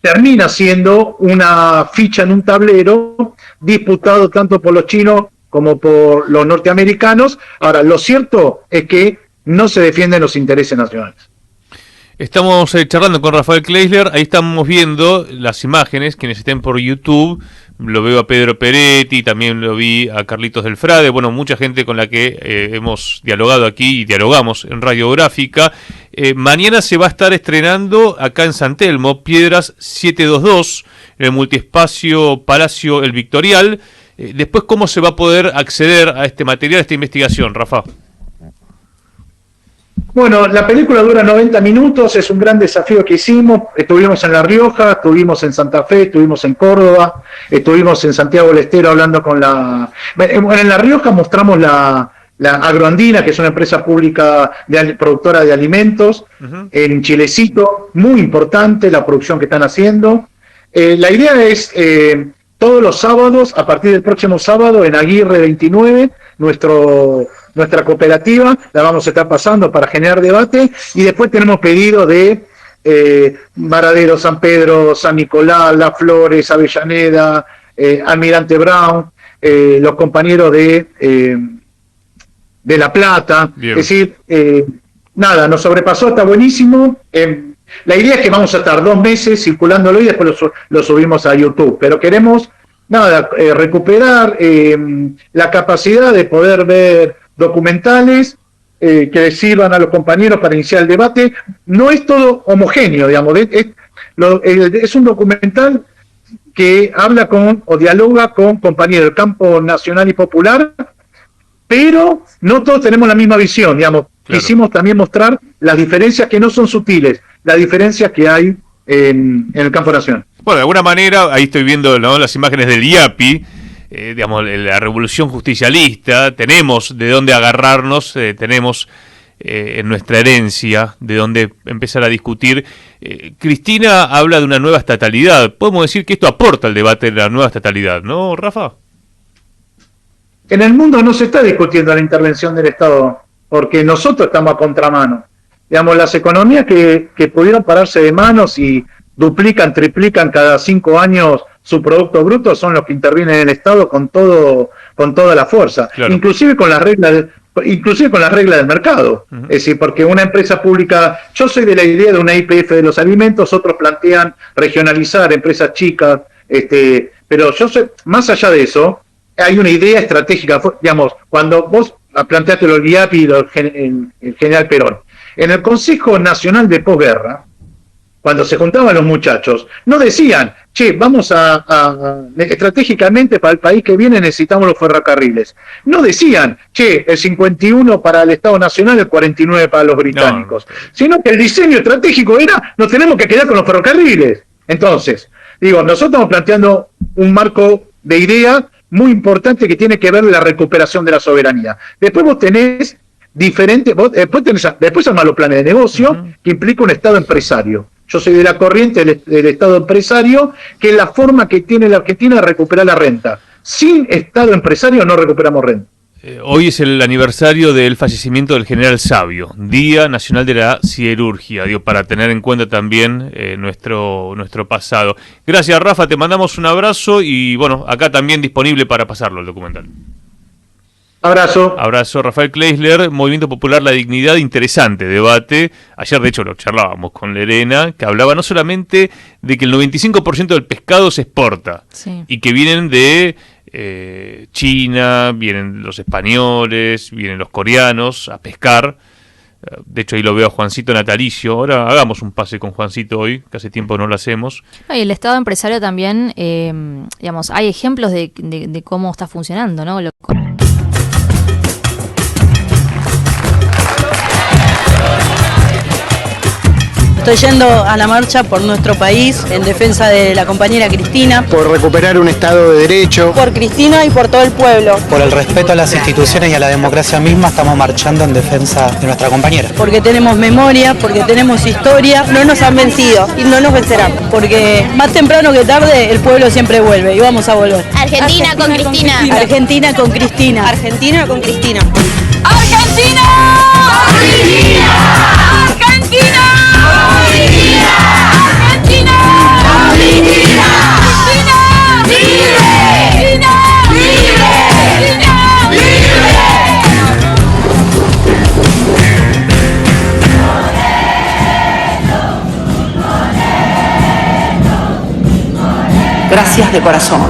termina siendo una ficha en un tablero disputado tanto por los chinos como por los norteamericanos. Ahora, lo cierto es que no se defienden los intereses nacionales. Estamos charlando con Rafael Kleisler, ahí estamos viendo las imágenes, quienes estén por YouTube, lo veo a Pedro Peretti, también lo vi a Carlitos del Frade, bueno, mucha gente con la que hemos dialogado aquí y dialogamos en Radiográfica. Mañana se va a estar estrenando acá en San Telmo, Piedras 722, en el multiespacio Palacio El Victorial. Después, ¿cómo se va a poder acceder a este material, a esta investigación, Rafa? Bueno, la película dura 90 minutos, es un gran desafío que hicimos. Estuvimos en La Rioja, estuvimos en Santa Fe, estuvimos en Córdoba, estuvimos en Santiago del Estero hablando con en La Rioja mostramos la Agroandina, que es una empresa pública productora de alimentos, en Chilecito, muy importante la producción que están haciendo. La idea es, todos los sábados, a partir del próximo sábado, en Aguirre 29, nuestra cooperativa, la vamos a estar pasando para generar debate, y después tenemos pedido de Varadero, San Pedro, San Nicolás, Las Flores, Avellaneda, Almirante Brown, los compañeros de La Plata. Bien. Es decir, nada, nos sobrepasó, está buenísimo. La idea es que vamos a estar 2 meses circulándolo y después lo subimos a YouTube, pero queremos recuperar la capacidad de poder ver documentales que sirvan a los compañeros para iniciar el debate. No es todo homogéneo, digamos, es un documental que habla o dialoga con compañeros del campo nacional y popular, pero no todos tenemos la misma visión, digamos. Claro. Quisimos también mostrar las diferencias que no son sutiles, las diferencias que hay en el campo nacional. Bueno, de alguna manera, ahí estoy viendo, ¿no?, las imágenes del IAPI, digamos, la revolución justicialista, tenemos de dónde agarrarnos, tenemos en nuestra herencia de dónde empezar a discutir. Cristina habla de una nueva estatalidad. Podemos decir que esto aporta al debate de la nueva estatalidad, ¿no, Rafa? En el mundo no se está discutiendo la intervención del Estado, porque nosotros estamos a contramano. Digamos, las economías que pudieron pararse de manos y duplican, triplican cada 5 años su Producto Bruto son los que intervienen en el Estado con toda la fuerza, claro. inclusive con las reglas del mercado. Es decir, porque una empresa pública, yo soy de la idea de una IPF de los alimentos, otros plantean regionalizar empresas chicas, pero yo sé, más allá de eso, hay una idea estratégica, digamos, cuando vos planteaste los GIAP y el general Perón, en el Consejo Nacional de Posguerra, cuando se juntaban los muchachos, no decían, che, vamos estratégicamente para el país que viene necesitamos los ferrocarriles. No decían, che, el 51 para el Estado Nacional, el 49 para los británicos. No. Sino que el diseño estratégico era, nos tenemos que quedar con los ferrocarriles. Entonces, digo, nosotros estamos planteando un marco de idea muy importante que tiene que ver con la recuperación de la soberanía. Después vos tenés diferentes, después armar los planes de negocio que implica un Estado empresario. Yo soy de la corriente del Estado empresario, que es la forma que tiene la Argentina de recuperar la renta. Sin Estado empresario no recuperamos renta. Hoy es el aniversario del fallecimiento del general Sabio, Día Nacional de la Siderurgia, para tener en cuenta también nuestro pasado. Gracias, Rafa, te mandamos un abrazo y bueno, acá también disponible para pasarlo el documental. Abrazo. Abrazo, Rafael Kleisler, Movimiento Popular La Dignidad, interesante debate. Ayer, de hecho, lo charlábamos con Lerena, que hablaba no solamente de que el 95% del pescado se exporta, sí, y que vienen de China, vienen los españoles, vienen los coreanos a pescar. De hecho, ahí lo veo a Juancito Natalicio. Ahora hagamos un pase con Juancito hoy, que hace tiempo no lo hacemos. Y el Estado empresario también, digamos, hay ejemplos de cómo está funcionando, ¿no? Estoy yendo a la marcha por nuestro país, en defensa de la compañera Cristina. Por recuperar un Estado de Derecho. Por Cristina y por todo el pueblo. Por el respeto a las instituciones y a la democracia misma, estamos marchando en defensa de nuestra compañera. Porque tenemos memoria, porque tenemos historia, no nos han vencido y no nos vencerán. Porque más temprano que tarde el pueblo siempre vuelve y vamos a volver. Argentina con Cristina. Argentina con Cristina. Argentina con Cristina. ¡Argentina! ¡Argentina! ¡Argentina! ¡Argentina! ¡Argentina! ¡Argentina! ¡Libre! ¡Argentina! ¡Libre! ¡Argentina! libre! Gracias de corazón.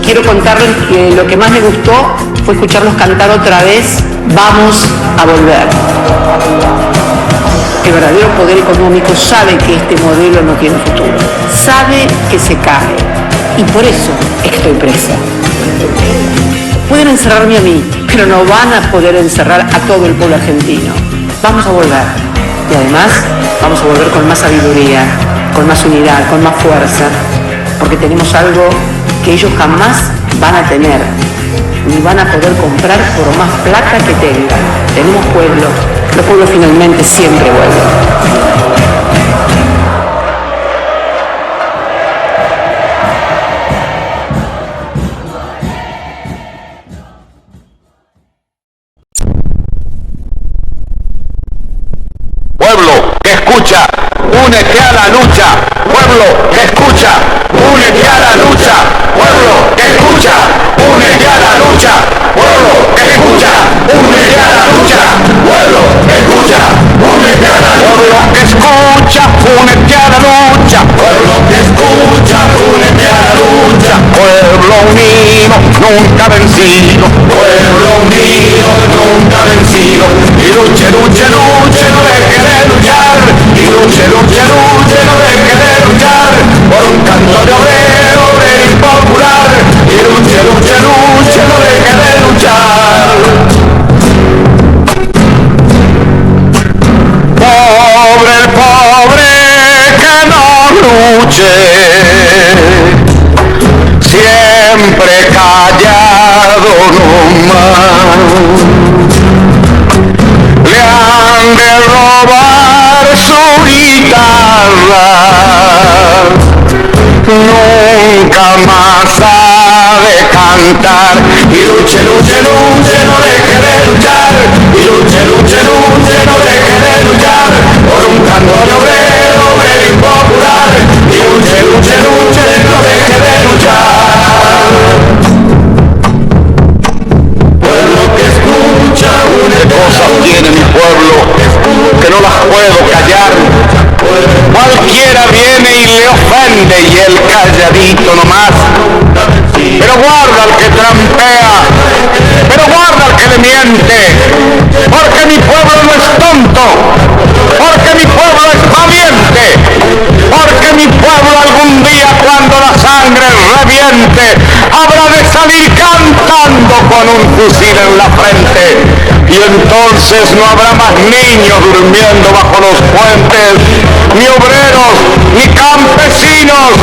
Quiero contarles que lo que más me gustó fue escucharlos cantar otra vez Vamos a volver. El verdadero poder económico sabe que este modelo no tiene futuro, sabe que se cae y por eso estoy presa. Pueden encerrarme a mí, pero no van a poder encerrar a todo el pueblo argentino. Vamos a volver y además vamos a volver con más sabiduría, con más unidad, con más fuerza, porque tenemos algo que ellos jamás van a tener, ni van a poder comprar por más plata que tengan. Tenemos pueblo, los pueblos finalmente siempre vuelven. Pueblo que escucha, únete a la lucha. Pueblo que escucha, únete a la lucha. Pueblo que escucha, únete a la lucha. Pueblo que escucha, únete a la lucha. Pueblo que escucha, únete a la lucha. Pueblo que escucha, únete a la lucha. Pueblo que escucha, únete a la lucha. Pueblo unido, nunca vencido. Pueblo unido, nunca vencido. Y luche, luche, luche, no deje de luchar. Y luche, luche, luche, no deje de luchar. Por un canto de obrero, obrero y popular. Y luche, luche, luche, no deje de luchar. Pobre el pobre que no luche, siempre callado nomás. Le han de robar su guitarra, nunca más ha de cantar. luche, luche, no deje de luchar. Pueblo que escucha una cosas tiene mi pueblo que no las puedo callar. Cualquiera viene y le ofende y él calladito nomás. Pero guarda al que trampea, pero guarda al que le miente, porque mi pueblo no es tonto, porque mi pueblo es valiente, porque mi pueblo algún día cuando la sangre reviente habrá de salir cantando con un fusil en la frente, y entonces no habrá más niños durmiendo bajo los puentes, ni obreros, ni campesinos,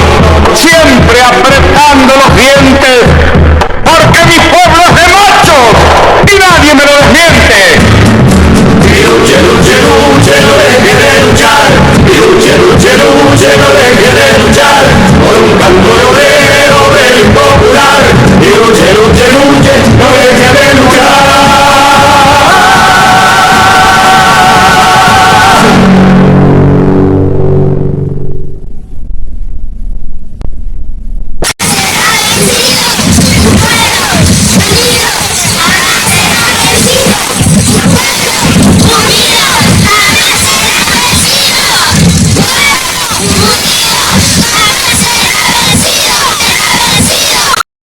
siempre apretando los dientes